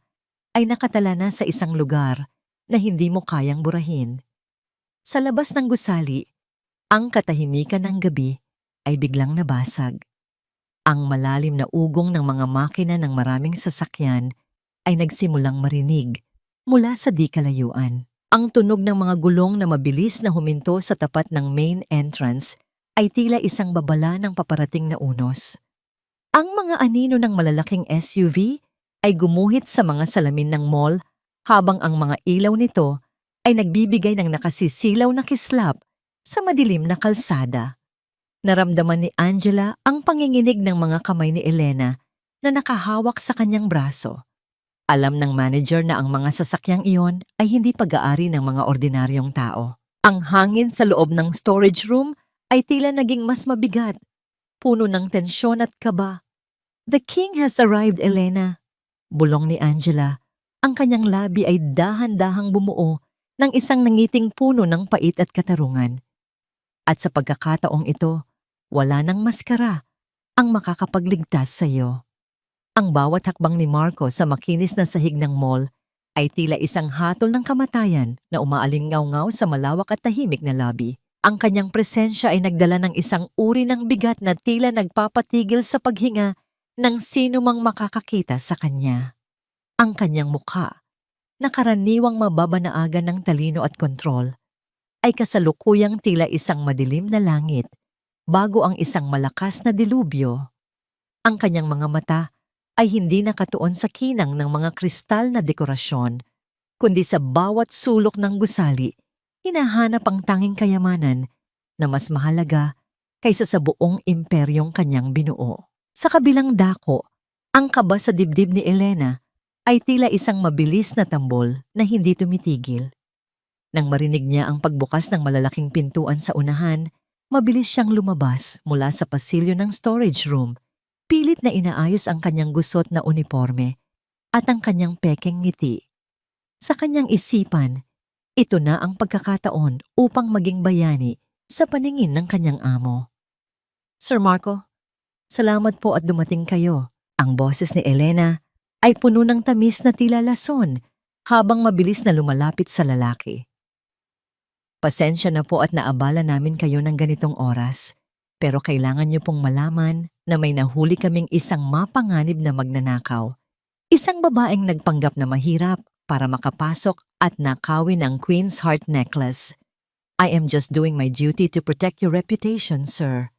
ay nakatala na sa isang lugar na hindi mo kayang burahin. Sa labas ng gusali, ang katahimikan ng gabi ay biglang nabasag. Ang malalim na ugong ng mga makina ng maraming sasakyan ay nagsimulang marinig mula sa di kalayuan. Ang tunog ng mga gulong na mabilis na huminto sa tapat ng main entrance ay tila isang babala ng paparating na unos. Ang mga anino ng malalaking SUV ay gumuhit sa mga salamin ng mall habang ang mga ilaw nito ay nagbibigay ng nakasisilaw na kislap sa madilim na kalsada. Naramdaman ni Angela ang panginginig ng mga kamay ni Elena na nakahawak sa kanyang braso. Alam ng manager na ang mga sasakyang iyon ay hindi pag-aari ng mga ordinaryong tao. Ang hangin sa loob ng storage room ay tila naging mas mabigat, puno ng tensyon at kaba. The king has arrived, Elena. Bulong ni Angela. Ang kanyang labi ay dahan-dahang bumuo ng isang nangiting puno ng pait at katarungan. At sa pagkakataong ito, wala nang maskara ang makakapagligtas sa iyo. Ang bawat hakbang ni Marco sa makinis na sahig ng mall ay tila isang hatol ng kamatayan na umaalingaw-ngaw sa malawak at tahimik na lobby. Ang kanyang presensya ay nagdala ng isang uri ng bigat na tila nagpapatigil sa paghinga ng sino mang makakakita sa kanya. Ang kanyang mukha, na karaniwang mababanaagan ng talino at kontrol, ay kasalukuyang tila isang madilim na langit bago ang isang malakas na dilubyo. Ang kanyang mga mata ay hindi nakatuon sa kinang ng mga kristal na dekorasyon, kundi sa bawat sulok ng gusali, hinahanap ang tanging kayamanan na mas mahalaga kaysa sa buong imperyong kanyang binuo. Sa kabilang dako, ang kaba sa dibdib ni Elena ay tila isang mabilis na tambol na hindi tumitigil. Nang marinig niya ang pagbukas ng malalaking pintuan sa unahan, mabilis siyang lumabas mula sa pasilyo ng storage room. Pilit na inaayos ang kanyang gusot na uniforme at ang kanyang pekeng ngiti. Sa kanyang isipan, ito na ang pagkakataon upang maging bayani sa paningin ng kanyang amo. Sir Marco, salamat po at dumating kayo. Ang boses ni Elena ay puno ng tamis na tila lason habang mabilis na lumalapit sa lalaki. Pasensya na po at naabala namin kayo ng ganitong oras, pero kailangan niyo pong malaman na may nahuli kaming isang mapanganib na magnanakaw. Isang babaeng nagpanggap na mahirap para makapasok at nakawin ang Queen's Heart Necklace. I am just doing my duty to protect your reputation, sir.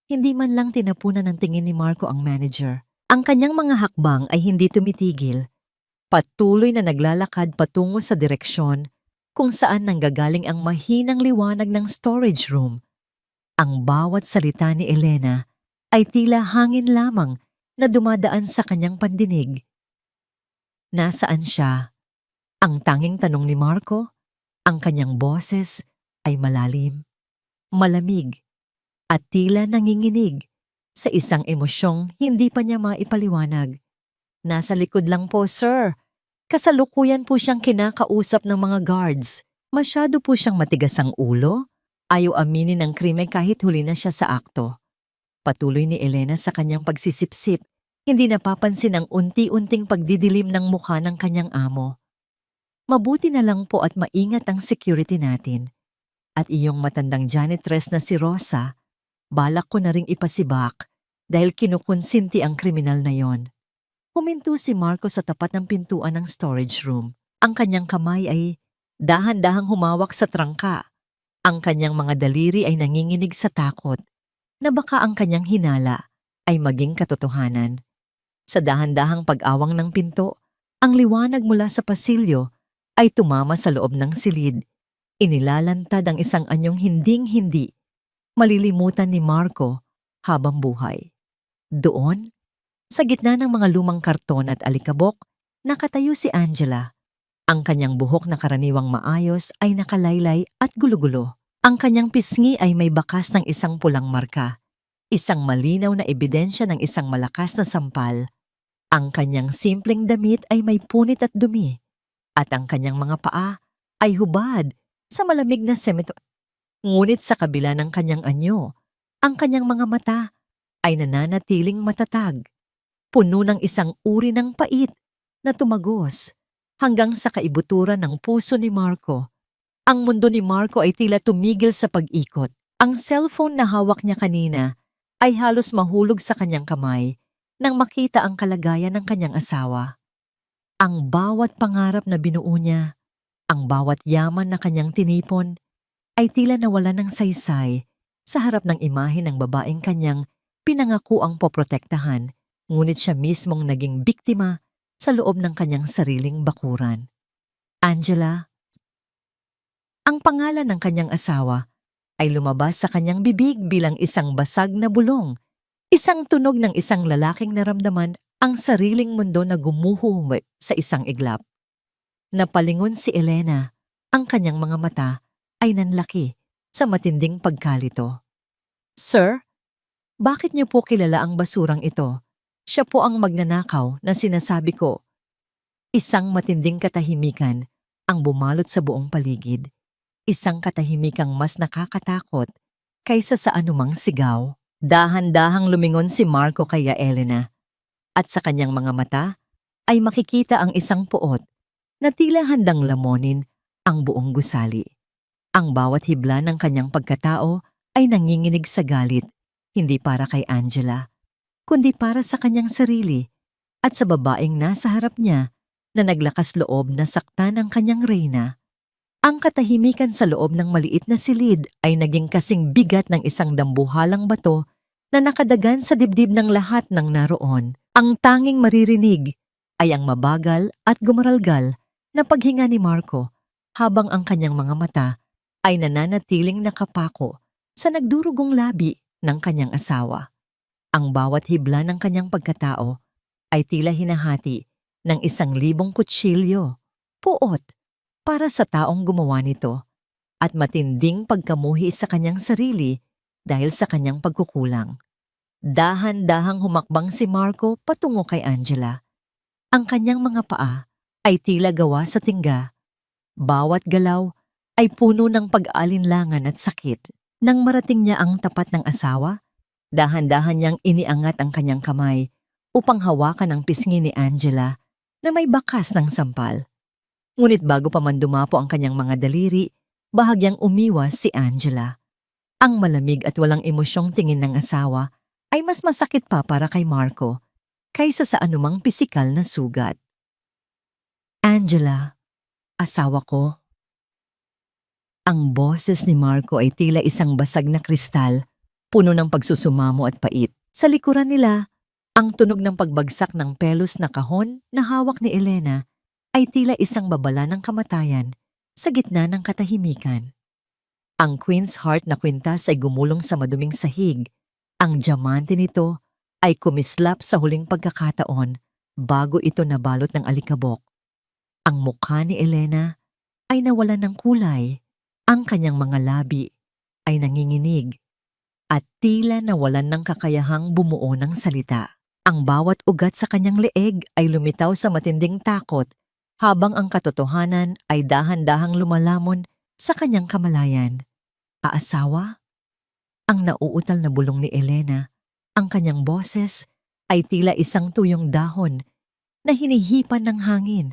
Hindi man lang tinapunan ng tingin ni Marco ang manager. Ang kanyang mga hakbang ay hindi tumitigil. Patuloy na naglalakad patungo sa direksyon kung saan nanggagaling ang mahinang liwanag ng storage room. Ang bawat salita ni Elena ay tila hangin lamang na dumadaan sa kanyang pandinig. Nasaan siya? Ang tanging tanong ni Marco, ang kanyang boses ay malalim, malamig, at tila nanginginig sa isang emosyong hindi pa niya maipaliwanag. Nasa likod lang po, sir. Kasalukuyan po siyang kinakausap ng mga guards. Masyado po siyang matigas ang ulo. Ayaw aminin ang krimen kahit huli na siya sa akto. Patuloy ni Elena sa kanyang pagsisipsip. Hindi napapansin ang unti-unting pagdidilim ng mukha ng kanyang amo. Mabuti na lang po at maingat ang security natin. At iyong matandang janitress na si Rosa, balak ko na ring ipasibak dahil kinukonsinti ang kriminal na yon. Huminto si Marco sa tapat ng pintuan ng storage room. Ang kanyang kamay ay dahan-dahang humawak sa trangka. Ang kanyang mga daliri ay nanginginig sa takot na baka ang kanyang hinala ay maging katotohanan. Sa dahan-dahang pag-awang ng pinto, ang liwanag mula sa pasilyo ay tumama sa loob ng silid. Inilalantad ang isang anyong hinding-hindi malilimutan ni Marco habang buhay. Doon, sa gitna ng mga lumang karton at alikabok, nakatayo si Angela. Ang kanyang buhok na karaniwang maayos ay nakalaylay at gulo-gulo. Ang kanyang pisngi ay may bakas ng isang pulang marka, isang malinaw na ebidensya ng isang malakas na sampal. Ang kanyang simpleng damit ay may punit at dumi, at ang kanyang mga paa ay hubad sa malamig na semento. Ngunit sa kabila ng kanyang anyo, ang kanyang mga mata ay nananatiling matatag, puno ng isang uri ng pait na tumagos hanggang sa kaibuturan ng puso ni Marco. Ang mundo ni Marco ay tila tumigil sa pag-ikot. Ang cellphone na hawak niya kanina ay halos mahulog sa kanyang kamay nang makita ang kalagayan ng kanyang asawa. Ang bawat pangarap na binuo niya, ang bawat yaman na kanyang tinipon, ay tila nawala ng saysay sa harap ng imahe ng babaeng kanyang pinangako ang poprotektahan, ngunit siya mismong naging biktima sa loob ng kanyang sariling bakuran. Angela. Ang pangalan ng kanyang asawa ay lumabas sa kanyang bibig bilang isang basag na bulong, isang tunog ng isang lalaking naramdaman ang sariling mundo na gumuho sa isang iglap. Napalingon si Elena, ang kanyang mga mata ay nanlaki sa matinding pagkalito. Sir, bakit niyo po kilala ang basurang ito? Siya po ang magnanakaw na sinasabi ko. Isang matinding katahimikan ang bumalot sa buong paligid. Isang katahimikang mas nakakatakot kaysa sa anumang sigaw. Dahan-dahang lumingon si Marco kay Elena. At sa kanyang mga mata ay makikita ang isang puot na tila handang lamunin ang buong gusali. Ang bawat hibla ng kanyang pagkatao ay nanginginig sa galit, hindi para kay Angela, kundi para sa kanyang sarili at sa babaeng nasa harap niya na naglakas loob na saktan ang kanyang reyna. Ang katahimikan sa loob ng maliit na silid ay naging kasing bigat ng isang dambuhalang bato na nakadagan sa dibdib ng lahat ng naroon. Ang tanging maririnig ay ang mabagal at gumaralgal na paghinga ni Marco habang ang kanyang mga mata ay nananatiling nakapako sa nagdurugong labi ng kanyang asawa. Ang bawat hibla ng kanyang pagkatao ay tila hinahati ng 1,000 kutsilyo, puot, para sa taong gumawa nito at matinding pagkamuhi sa kanyang sarili dahil sa kanyang pagkukulang. Dahan-dahang humakbang si Marco patungo kay Angela. Ang kanyang mga paa ay tila gawa sa tingga. Bawat galaw ay puno ng pag-alinlangan at sakit. Nang marating niya ang tapat ng asawa, dahan-dahan niyang iniangat ang kanyang kamay upang hawakan ang pisngi ni Angela na may bakas ng sampal. Ngunit bago pa man dumapo ang kanyang mga daliri, bahagyang umiwas si Angela. Ang malamig at walang emosyong tingin ng asawa ay mas masakit pa para kay Marco kaysa sa anumang pisikal na sugat. Angela, asawa ko. Ang boses ni Marco ay tila isang basag na kristal, puno ng pagsusumamo at pait. Sa likuran nila, ang tunog ng pagbagsak ng pelos na kahon na hawak ni Elena ay tila isang babala ng kamatayan sa gitna ng katahimikan. Ang Queen's Heart na kwintas ay gumulong sa maduming sahig. Ang diamante nito ay kumislap sa huling pagkakataon bago ito nabalot ng alikabok. Ang mukha ni Elena ay nawalan ng kulay. Ang kanyang mga labi ay nanginginig at tila nawalan ng kakayahang bumuo ng salita. Ang bawat ugat sa kanyang leeg ay lumitaw sa matinding takot habang ang katotohanan ay dahan-dahang lumalamon sa kanyang kamalayan. Aasawa? Ang nauutal na bulong ni Elena, ang kanyang boses ay tila isang tuyong dahon na hinihipan ng hangin.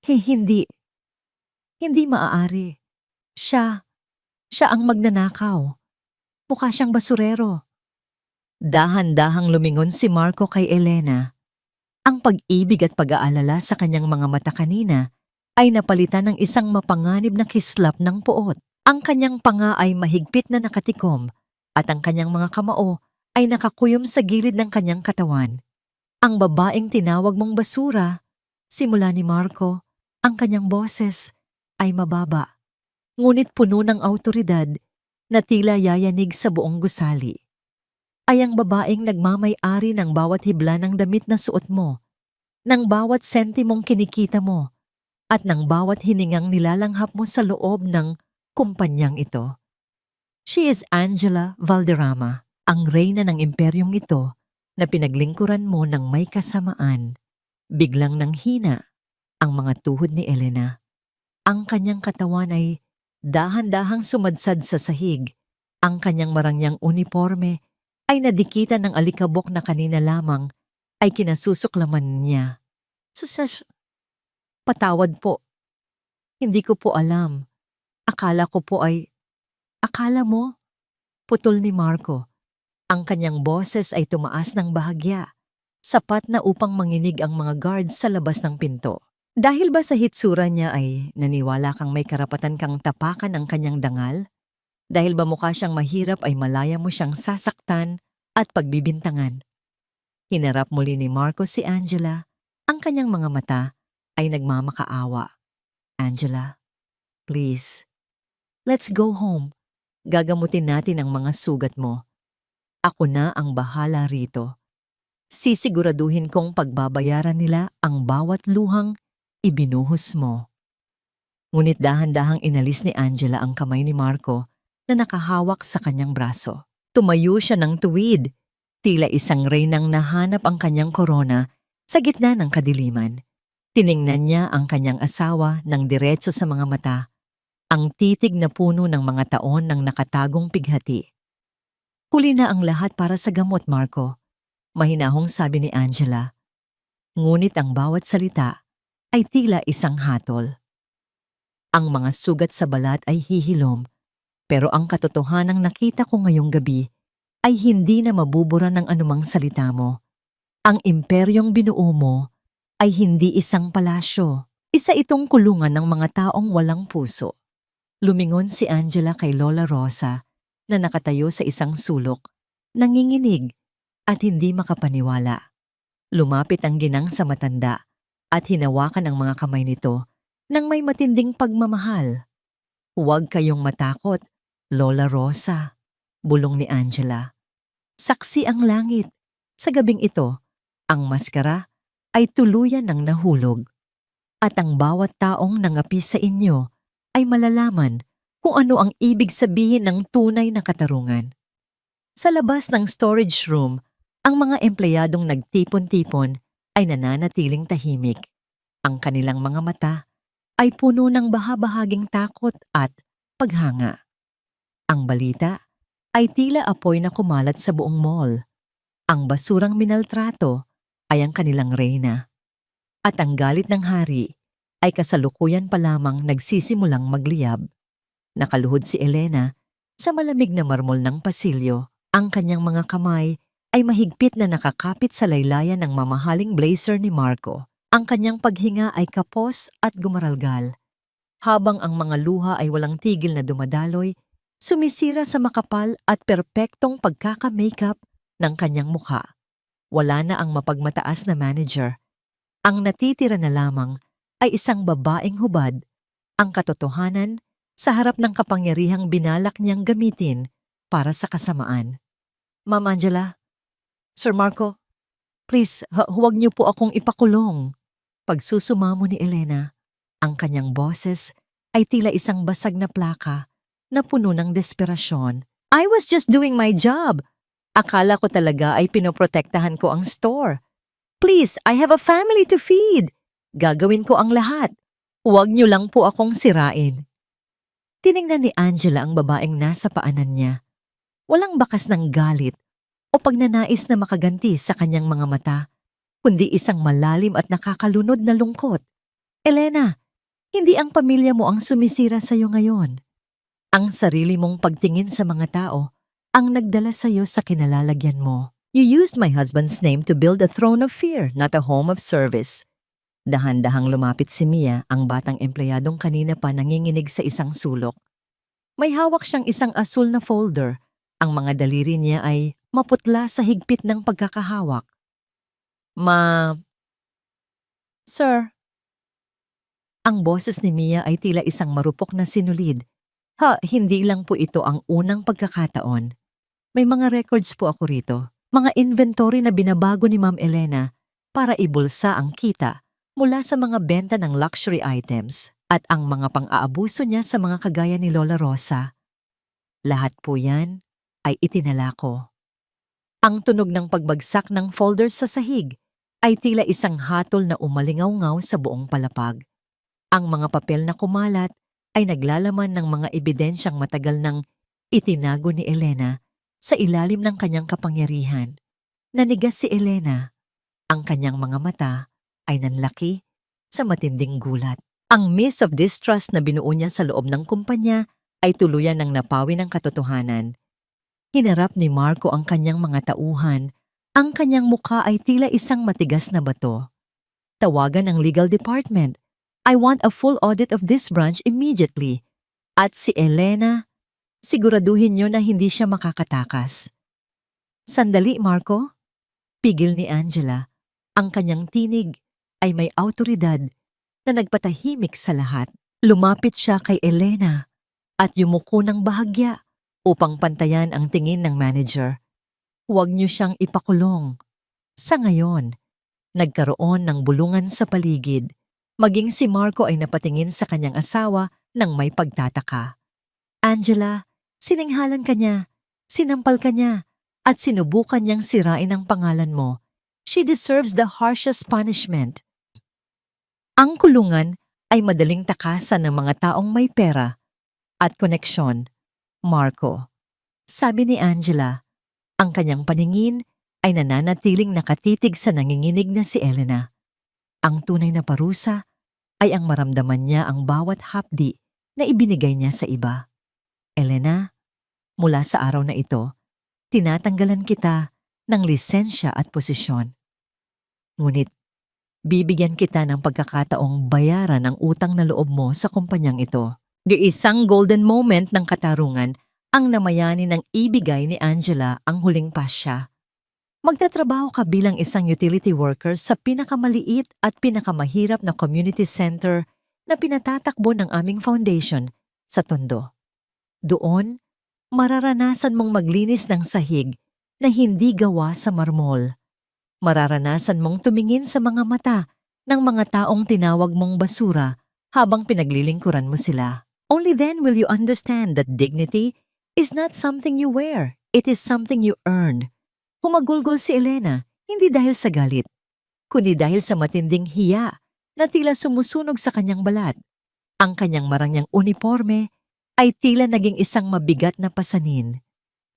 Hindi maaari. Siya ang magnanakaw. Mukha siyang basurero. Dahan-dahang lumingon si Marco kay Elena. Ang pag-ibig at pag-aalala sa kanyang mga mata kanina ay napalitan ng isang mapanganib na kislap ng puot. Ang kanyang panga ay mahigpit na nakatikom at ang kanyang mga kamao ay nakakuyom sa gilid ng kanyang katawan. Ang babaeng tinawag mong basura, simula ni Marco, ang kanyang boses ay mababa, ngunit puno ng awtoridad na tila yayanig sa buong gusali. Ay ang babaeng nagmamay-ari ng bawat hibla ng damit na suot mo, ng bawat sentimong kinikita mo, at ng bawat hiningang nilalanghap mo sa loob ng kumpanyang ito. She is Angela Valderrama, ang reyna ng imperyong ito na pinaglingkuran mo ng may kasamaan. Biglang nanghina ang mga tuhod ni Elena. Ang kanyang katawan ay dahan-dahang sumadsad sa sahig. Ang kanyang marangyang uniforme ay nadikitan ng alikabok na kanina lamang ay kinasusuklaman niya. Patawad po. Hindi ko po alam. Akala mo? Putol ni Marco. Ang kanyang boses ay tumaas ng bahagya, sapat na upang manginig ang mga guards sa labas ng pinto. Dahil ba sa hitsura niya ay naniwala kang may karapatan kang tapakan ang kanyang dangal? Dahil ba mukha siyang mahirap ay malaya mo siyang sasaktan at pagbibintangan? Hinarap muli ni Marco si Angela. Ang kanyang mga mata ay nagmamakaawa. Angela, please, let's go home. Gagamutin natin ang mga sugat mo. Ako na ang bahala rito. Sisiguraduhin kong pagbabayaran nila ang bawat luhang ibinuhos mo. Ngunit dahan-dahang inalis ni Angela ang kamay ni Marco na nakahawak sa kanyang braso. Tumayo siya ng tuwid, tila isang reynang nahanap ang kanyang korona sa gitna ng kadiliman. Tiningnan niya ang kanyang asawa ng diretso sa mga mata, ang titig na puno ng mga taon ng nakatagong pighati. Huli na ang lahat para sa gamot, Marco, mahinahong sabi ni Angela. Ngunit ang bawat salita ay tila isang hatol. Ang mga sugat sa balat ay hihilom, pero ang katotohanang nakita ko ngayong gabi ay hindi na mabubura ng anumang salita mo. Ang imperyong binuo mo ay hindi isang palasyo. Isa itong kulungan ng mga taong walang puso. Lumingon si Angela kay Lola Rosa na nakatayo sa isang sulok, nanginginig at hindi makapaniwala. Lumapit ang ginang sa matanda at hinawakan ang mga kamay nito nang may matinding pagmamahal. Huwag kayong matakot, Lola Rosa, bulong ni Angela. Saksi ang langit. Sa gabing ito, ang maskara ay tuluyan ng nahulog. At ang bawat taong nangapi sa inyo ay malalaman kung ano ang ibig sabihin ng tunay na katarungan. Sa labas ng storage room, Ang mga empleyadong nagtipon-tipon ay nananatiling tahimik. Ang kanilang mga mata ay puno ng bahabahaging takot at paghanga. Ang balita ay tila apoy na kumalat sa buong mall. Ang basurang minaltrato ay ang kanilang reyna. At ang galit ng hari ay kasalukuyan pa lamang nagsisimulang magliyab. Nakaluhod si Elena sa malamig na marmol ng pasilyo. Ang kanyang mga kamay ay mahigpit na nakakapit sa laylayan ng mamahaling blazer ni Marco. Ang kanyang paghinga ay kapos at gumaralgal. Habang ang mga luha ay walang tigil na dumadaloy, sumisira sa makapal at perpektong pagkaka-makeup ng kanyang mukha. Wala na ang mapagmataas na manager. Ang natitira na lamang ay isang babaeng hubad, ang katotohanan sa harap ng kapangyarihang binalak niyang gamitin para sa kasamaan. Ma'am Angela, Sir Marco, please, huwag niyo po akong ipakulong. Pagsusumamo ni Elena, ang kanyang boses ay tila isang basag na plaka na puno ng desperasyon. I was just doing my job. Akala ko talaga ay pinoprotektahan ko ang store. Please, I have a family to feed. Gagawin ko ang lahat. Huwag niyo lang po akong sirain. Tiningnan ni Angela ang babaeng nasa paanan niya. Walang bakas ng galit o pagnanais na makaganti sa kanyang mga mata, kundi isang malalim at nakakalunod na lungkot. Elena, hindi ang pamilya mo ang sumisira sa iyo ngayon. Ang sarili mong pagtingin sa mga tao ang nagdala sa iyo sa kinalalagyan mo. You used my husband's name to build a throne of fear, not a home of service. Dahan-dahang lumapit si Mia, ang batang empleyadong kanina pa nanginginig sa isang sulok. May hawak siyang isang asul na folder. Ang mga daliri niya ay maputla sa higpit ng pagkakahawak. Sir. Ang boses ni Mia ay tila isang marupok na sinulid. Hindi lang po ito ang unang pagkakataon. May mga records po ako rito. Mga inventory na binabago ni Ma'am Elena para ibulsa ang kita mula sa mga benta ng luxury items at ang mga pang-aabuso niya sa mga kagaya ni Lola Rosa. Lahat po yan ay itinala ko. Ang tunog ng pagbagsak ng folder sa sahig ay tila isang hatol na umalingaw-ngaw sa buong palapag. Ang mga papel na kumalat ay naglalaman ng mga ebidensyang matagal nang itinago ni Elena sa ilalim ng kanyang kapangyarihan. Nanigas si Elena. Ang kanyang mga mata ay nanlaki sa matinding gulat. Ang mist of distrust na binuo niya sa loob ng kumpanya ay tuluyan ng napawi ng katotohanan. Hinarap ni Marco ang kanyang mga tauhan. Ang kanyang mukha ay tila isang matigas na bato. Tawagan ang legal department. I want a full audit of this branch immediately. At si Elena, siguraduhin niyo na hindi siya makakatakas. Sandali, Marco. Pigil ni Angela. Ang kanyang tinig ay may awtoridad na nagpatahimik sa lahat. Lumapit siya kay Elena at yumuko ng bahagya upang pantayan ang tingin ng manager. Huwag niyo siyang ipakulong. Sa ngayon, nagkaroon ng bulungan sa paligid. Maging si Marco ay napatingin sa kanyang asawa nang may pagtataka. Angela, sininghalan ka niya, sinampal ka niya, at sinubukan niyang sirain ang pangalan mo. She deserves the harshest punishment. Ang kulungan ay madaling takasan ng mga taong may pera at koneksyon. Marco, sabi ni Angela, ang kanyang paningin ay nananatiling nakatitig sa nanginginig na si Elena. Ang tunay na parusa ay ang maramdaman niya ang bawat hapdi na ibinigay niya sa iba. Elena, mula sa araw na ito, tinatanggalan kita ng lisensya at posisyon. Ngunit, bibigyan kita ng pagkakataong bayaran ang utang na loob mo sa kumpanyang ito. Di isang golden moment ng katarungan ang namayani ng ibigay ni Angela ang huling pasya. Magtatrabaho ka bilang isang utility worker sa pinakamaliit at pinakamahirap na community center na pinatatakbo ng aming foundation sa Tondo. Doon, mararanasan mong maglinis ng sahig na hindi gawa sa marmol. Mararanasan mong tumingin sa mga mata ng mga taong tinawag mong basura habang pinaglilingkuran mo sila. Only then will you understand that dignity is not something you wear, it is something you earn. Humagulgol si Elena, hindi dahil sa galit, kundi dahil sa matinding hiya na tila sumusunog sa kanyang balat. Ang kanyang marangyang uniforme ay tila naging isang mabigat na pasanin.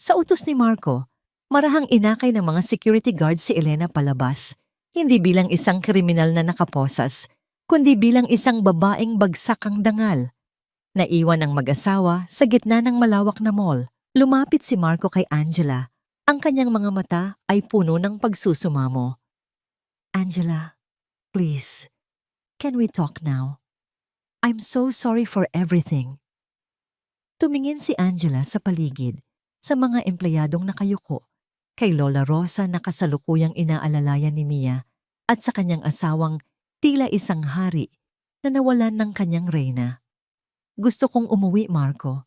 Sa utos ni Marco, marahang inakay ng mga security guard si Elena palabas, hindi bilang isang kriminal na nakaposas, kundi bilang isang babaeng bagsak ang dangal. Naiwan ang mag-asawa sa gitna ng malawak na mall. Lumapit si Marco kay Angela. Ang kanyang mga mata ay puno ng pagsusumamo. Angela, please, can we talk now? I'm so sorry for everything. Tumingin si Angela sa paligid, sa mga empleyadong nakayuko, kay Lola Rosa na kasalukuyang inaalalayan ni Mia at sa kanyang asawang tila isang hari na nawalan ng kanyang reyna. Gusto kong umuwi, Marco,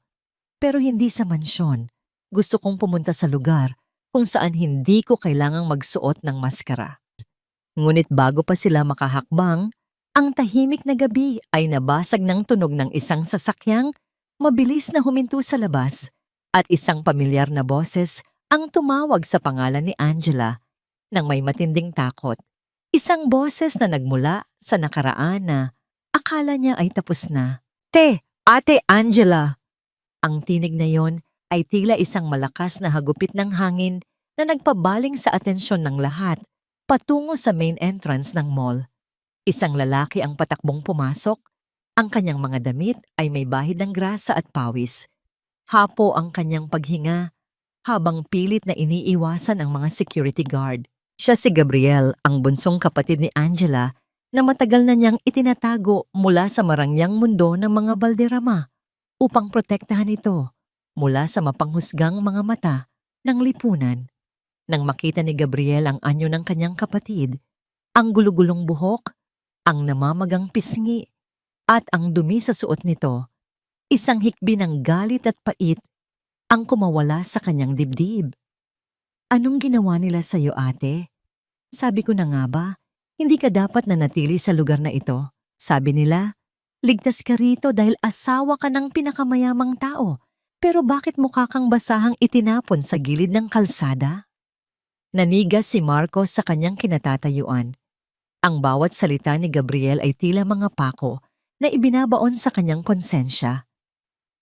pero hindi sa mansyon. Gusto kong pumunta sa lugar kung saan hindi ko kailangang magsuot ng maskara. Ngunit bago pa sila makahakbang, ang tahimik na gabi ay nabasag ng tunog ng isang sasakyang mabilis na huminto sa labas at isang pamilyar na boses ang tumawag sa pangalan ni Angela nang may matinding takot. Isang boses na nagmula sa nakaraan na akala niya ay tapos na. Ate Angela! Ang tinig na yon ay tila isang malakas na hagupit ng hangin na nagpabaling sa atensyon ng lahat patungo sa main entrance ng mall. Isang lalaki ang patakbong pumasok. Ang kanyang mga damit ay may bahid ng grasa at pawis. Hapo ang kanyang paghinga habang pilit na iniiwasan ang mga security guard. Siya si Gabriel, ang bunsong kapatid ni Angela na matagal na niyang itinatago mula sa marangyang mundo ng mga balderrama upang protektahan ito mula sa mapanghusgang mga mata ng lipunan. Nang makita ni Gabriel ang anyo ng kanyang kapatid, ang gulugulong buhok, ang namamagang pisngi, at ang dumi sa suot nito, isang hikbi ng galit at pait ang kumawala sa kanyang dibdib. Anong ginawa nila sa iyo, ate? Sabi ko na nga ba, hindi ka dapat nanatili sa lugar na ito. Sabi nila, ligtas ka rito dahil asawa ka ng pinakamayamang tao. Pero bakit mukha kang basahang itinapon sa gilid ng kalsada? Nanigas si Marco sa kanyang kinatatayuan. Ang bawat salita ni Gabriel ay tila mga pako na ibinabaon sa kanyang konsensya.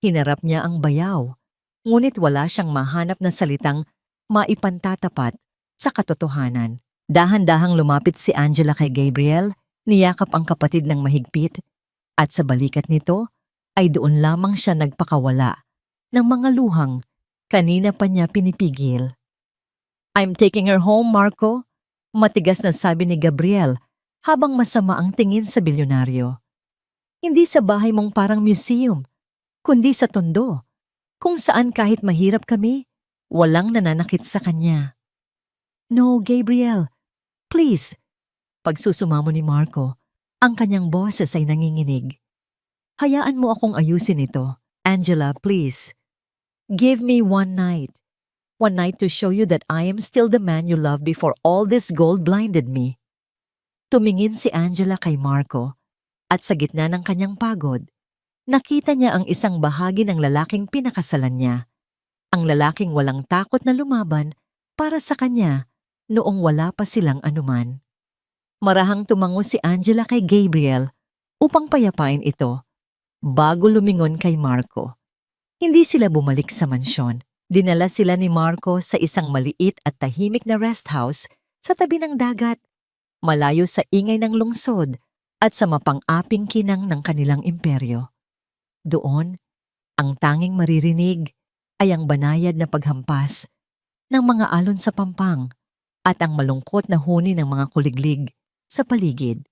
Hinarap niya ang bayaw, ngunit wala siyang mahanap na salitang maipantatapat sa katotohanan. Dahan-dahang lumapit si Angela kay Gabriel, niyakap ang kapatid ng mahigpit, at sa balikat nito ay doon lamang siya nagpakawala ng mga luhang kanina pa niya pinipigil. I'm taking her home, Marco, matigas na sabi ni Gabriel habang masama ang tingin sa bilyonaryo. Hindi sa bahay mong parang museum, kundi sa tondo, kung saan kahit mahirap kami, walang nananakit sa kanya. No, Gabriel, please. Pagsusumamo ni Marco, ang kanyang boses ay nanginginig. Hayaan mo akong ayusin ito. Angela, please. Give me one night. One night to show you that I am still the man you loved before all this gold blinded me. Tumingin si Angela kay Marco at sa gitna ng kanyang pagod, nakita niya ang isang bahagi ng lalaking pinakasalan niya. Ang lalaking walang takot na lumaban para sa kanya noong wala pa silang anuman. Marahang tumango si Angela kay Gabriel upang payapain ito bago lumingon kay Marco. Hindi sila bumalik sa mansyon. Dinala sila ni Marco sa isang maliit at tahimik na rest house sa tabi ng dagat, malayo sa ingay ng lungsod at sa mapang-aping kinang ng kanilang imperyo. Doon, ang tanging maririnig ay ang banayad na paghampas ng mga alon sa pampang at ang malungkot na huni ng mga kuliglig sa paligid.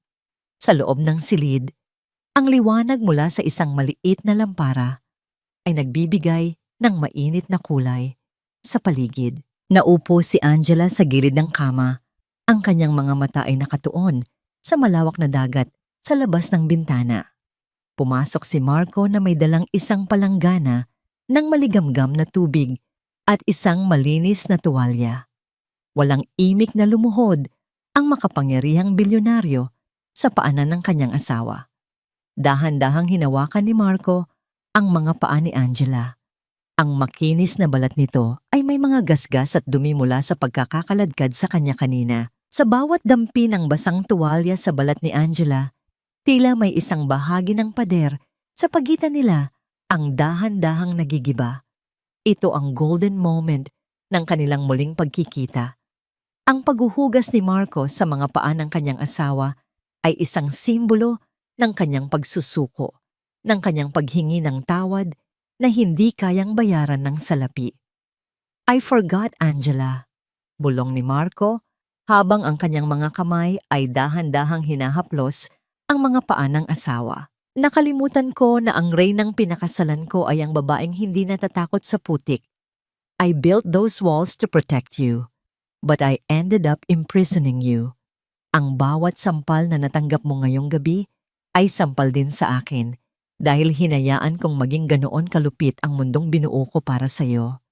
Sa loob ng silid, ang liwanag mula sa isang maliit na lampara ay nagbibigay ng mainit na kulay sa paligid. Naupo si Angela sa gilid ng kama. Ang kanyang mga mata ay nakatuon sa malawak na dagat sa labas ng bintana. Pumasok si Marco na may dalang isang palanggana ng maligamgam na tubig at isang malinis na tuwalya. Walang imik na lumuhod ang makapangyarihang bilyonaryo sa paanan ng kanyang asawa. Dahan-dahang hinawakan ni Marco ang mga paa ni Angela. Ang makinis na balat nito ay may mga gasgas at dumi mula sa pagkakakaladkad sa kanya kanina. Sa bawat dampi ng basang tuwalya sa balat ni Angela, tila may isang bahagi ng pader sa pagitan nila ang dahan-dahang nagigiba. Ito ang golden moment ng kanilang muling pagkikita. Ang paghuhugas ni Marco sa mga paa ng kanyang asawa ay isang simbolo ng kanyang pagsusuko, ng kanyang paghingi ng tawad na hindi kayang bayaran ng salapi. "I forgot, Angela," bulong ni Marco habang ang kanyang mga kamay ay dahan-dahang hinahaplos ang mga paa ng asawa. "Nakalimutan ko na ang reynang pinakasalan ko ay ang babaeng hindi natatakot sa putik. I built those walls to protect you, but I ended up imprisoning you. Ang bawat sampal na natanggap mo ngayong gabi ay sampal din sa akin dahil hinayaan kong maging ganoon kalupit ang mundong binuo ko para sa'yo."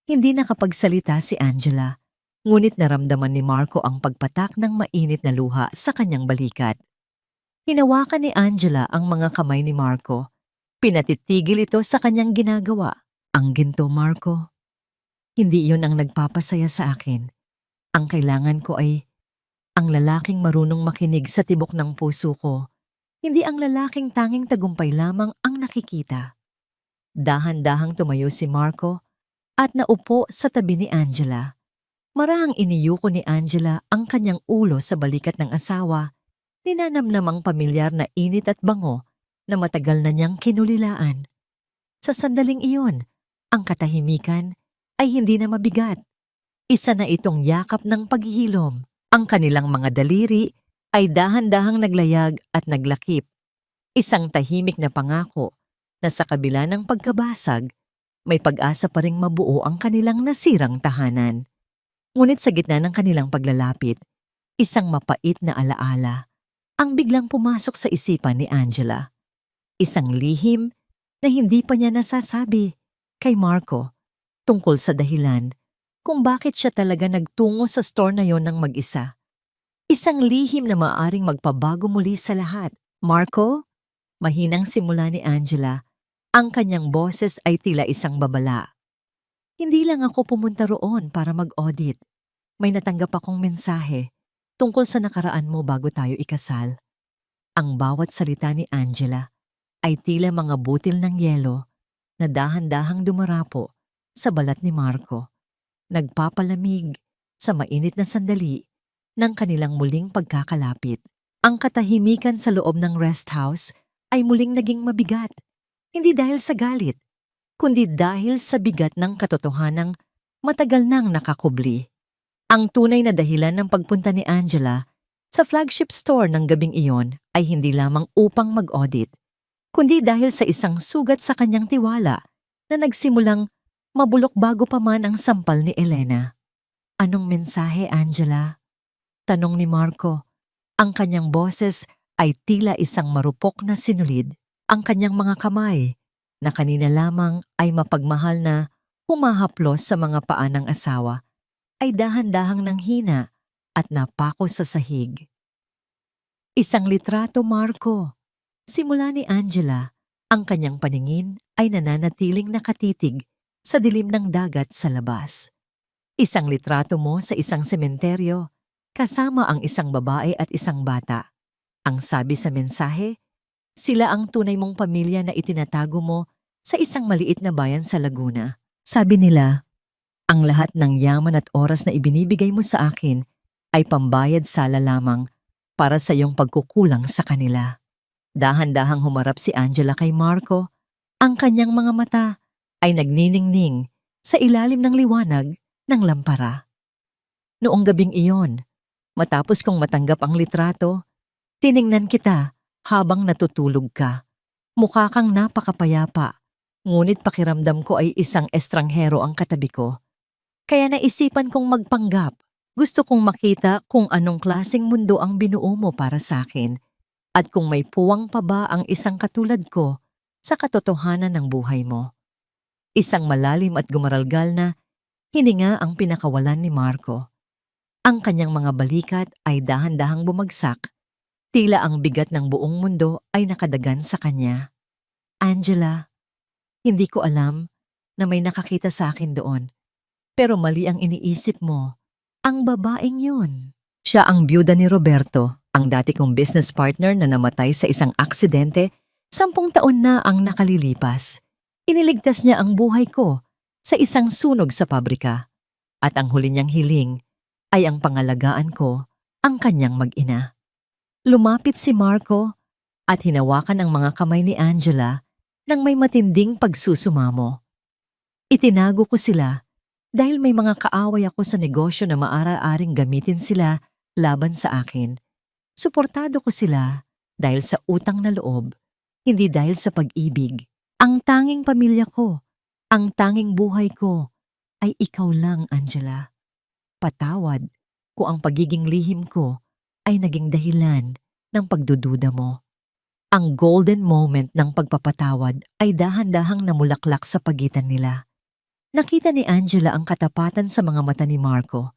Hindi nakapagsalita si Angela, ngunit naramdaman ni Marco ang pagpatak ng mainit na luha sa kanyang balikat. Hinawakan ni Angela ang mga kamay ni Marco. Pinatitigil ito sa kanyang ginagawa. "Ang ginto, Marco. Hindi iyon ang nagpapasaya sa akin. Ang kailangan ko ay ang lalaking marunong makinig sa tibok ng puso ko. Hindi ang lalaking tanging tagumpay lamang ang nakikita." Dahan-dahang tumayo si Marco at naupo sa tabi ni Angela. Marahang iniyuko ni Angela ang kanyang ulo sa balikat ng asawa, ninanamnamang pamilyar na init at bango na matagal na niyang kinulilaan. Sa sandaling iyon, ang katahimikan ay hindi na mabigat. Isa na itong yakap ng paghihilom. Ang kanilang mga daliri ay dahan-dahang naglayag at naglakip. Isang tahimik na pangako na sa kabila ng pagkabasag, may pag-asa pa ring mabuo ang kanilang nasirang tahanan. Ngunit sa gitna ng kanilang paglalapit, isang mapait na alaala ang biglang pumasok sa isipan ni Angela. Isang lihim na hindi pa niya nasasabi kay Marco tungkol sa dahilan kung bakit siya talaga nagtungo sa store na yon ng mag-isa. Isang lihim na maaaring magpabago muli sa lahat. "Marco?" Mahinang simula ni Angela. Ang kanyang boses ay tila isang babala. "Hindi lang ako pumunta roon para mag-audit. May natanggap akong mensahe tungkol sa nakaraan mo bago tayo ikasal." Ang bawat salita ni Angela ay tila mga butil ng yelo na dahan-dahang dumarapo sa balat ni Marco, nagpapalamig sa mainit na sandali ng kanilang muling pagkakalapit. Ang katahimikan sa loob ng rest house ay muling naging mabigat, hindi dahil sa galit, kundi dahil sa bigat ng katotohanang matagal nang nakakubli. Ang tunay na dahilan ng pagpunta ni Angela sa flagship store ng gabing iyon ay hindi lamang upang mag-audit, kundi dahil sa isang sugat sa kanyang tiwala na nagsimulang mabulok bago pa man ang sampal ni Elena. "Anong mensahe, Angela?" tanong ni Marco. Ang kanyang boses ay tila isang marupok na sinulid. Ang kanyang mga kamay, na kanina lamang ay mapagmahal na humahaplos sa mga paa ng asawa, ay dahan-dahang nanghina at napako sa sahig. "Isang litrato, Marco." Simula ni Angela, ang kanyang paningin ay nananatiling nakatitig sa dilim ng dagat sa labas. "Isang litrato mo sa isang sementeryo, kasama ang isang babae at isang bata. Ang sabi sa mensahe, sila ang tunay mong pamilya na itinatago mo sa isang maliit na bayan sa Laguna. Sabi nila, ang lahat ng yaman at oras na ibinibigay mo sa akin ay pambayad sala lamang para sa iyong pagkukulang sa kanila." Dahan-dahang humarap si Angela kay Marco. Ang kanyang mga mata ay nagniningning sa ilalim ng liwanag ng lampara. "Noong gabing iyon, matapos kong matanggap ang litrato, tiningnan kita habang natutulog ka. Mukha kang napakapayapa, ngunit pakiramdam ko ay isang estranghero ang katabi ko. Kaya naisipan kong magpanggap. Gusto kong makita kung anong klaseng mundo ang binuo mo para sa akin at kung may puwang pa ba ang isang katulad ko sa katotohanan ng buhay mo." Isang malalim at gumaralgal na hininga ang pinakawalan ni Marco. Ang kanyang mga balikat ay dahan-dahang bumagsak. Tila ang bigat ng buong mundo ay nakadagan sa kanya. "Angela, hindi ko alam na may nakakita sa akin doon. Pero mali ang iniisip mo. Ang babaeng yun. Siya ang byuda ni Roberto, ang dati kong business partner na namatay sa isang aksidente 10 taon na ang nakalilipas. Iniligtas niya ang buhay ko sa isang sunog sa pabrika. At ang huli niyang hiling ay ang pangalagaan ko ang kanyang mag-ina. Lumapit si Marco at hinawakan ang mga kamay ni Angela nang may matinding pagsusumamo. Itinago ko sila dahil may mga kaaway ako sa negosyo na maaari-aring gamitin sila laban sa akin. Suportado ko sila dahil sa utang na loob, hindi dahil sa pag-ibig. Ang tanging pamilya ko, ang tanging buhay ko, ay ikaw lang, Angela. Patawad kung ang pagiging lihim ko ay naging dahilan ng pagdududa mo. Ang golden moment ng pagpapatawad ay dahan-dahang namulaklak sa pagitan nila. Nakita ni Angela ang katapatan sa mga mata ni Marco.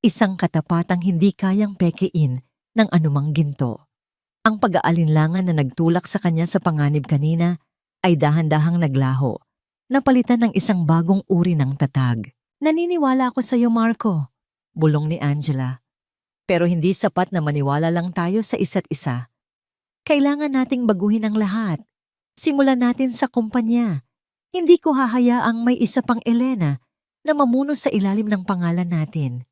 Isang katapatang hindi kayang pekein ng anumang ginto. Ang pag-aalinlangan na nagtulak sa kanya sa panganib kanina ay dahan-dahang naglaho, napalitan ng isang bagong uri ng tatag. Naniniwala ako sa iyo, Marco, bulong ni Angela. Pero hindi sapat na maniwala lang tayo sa isa't isa. Kailangan nating baguhin ang lahat. Simulan natin sa kumpanya. Hindi ko hahayaang may isa pang Elena na mamuno sa ilalim ng pangalan natin.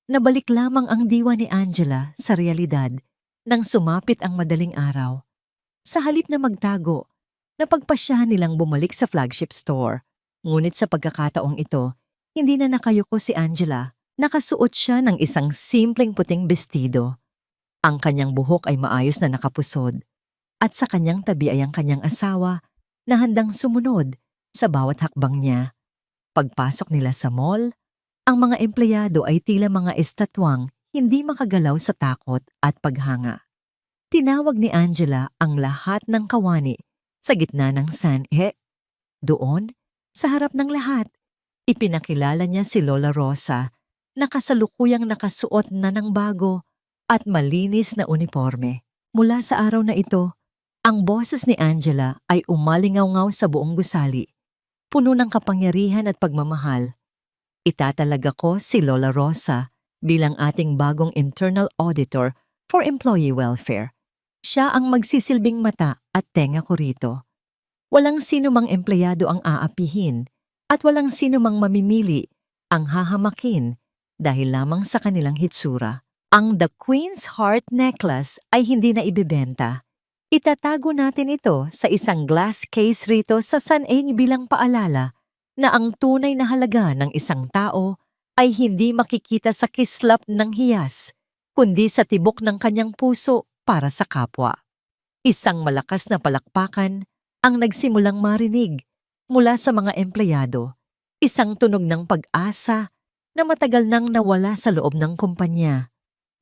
Nabalik lamang ang diwa ni Angela sa realidad nang sumapit ang madaling araw. Sa halip na magtago, napagpasyahan nilang bumalik sa flagship store. Ngunit sa pagkakataong ito, hindi na nakayuko si Angela. Nakasuot siya ng isang simpleng puting bestido. Ang kanyang buhok ay maayos na nakapusod at sa kanyang tabi ay ang kanyang asawa na handang sumunod sa bawat hakbang niya. Pagpasok nila sa mall, ang mga empleyado ay tila mga estatwang hindi makagalaw sa takot at paghanga. Tinawag ni Angela ang lahat ng kawani sa gitna ng doon, sa harap ng lahat, ipinakilala niya si Lola Rosa na kasalukuyang nakasuot na ng bago at malinis na uniforme. Mula sa araw na ito, ang boses ni Angela ay umalingaw-ngaw sa buong gusali, puno ng kapangyarihan at pagmamahal. Itatalaga ko si Lola Rosa bilang ating bagong internal auditor for employee welfare. Siya ang magsisilbing mata at tenga ko rito. Walang sino mang empleyado ang aapihin at walang sino mang mamimili ang hahamakin dahil lamang sa kanilang hitsura. Ang The Queen's Heart Necklace ay hindi na ibebenta. Itatago natin ito sa isang glass case rito sa San-Eng bilang paalala na ang tunay na halaga ng isang tao ay hindi makikita sa kislap ng hiyas, kundi sa tibok ng kanyang puso para sa kapwa. Isang malakas na palakpakan ang nagsimulang marinig mula sa mga empleyado, isang tunog ng pag-asa na matagal nang nawala sa loob ng kumpanya.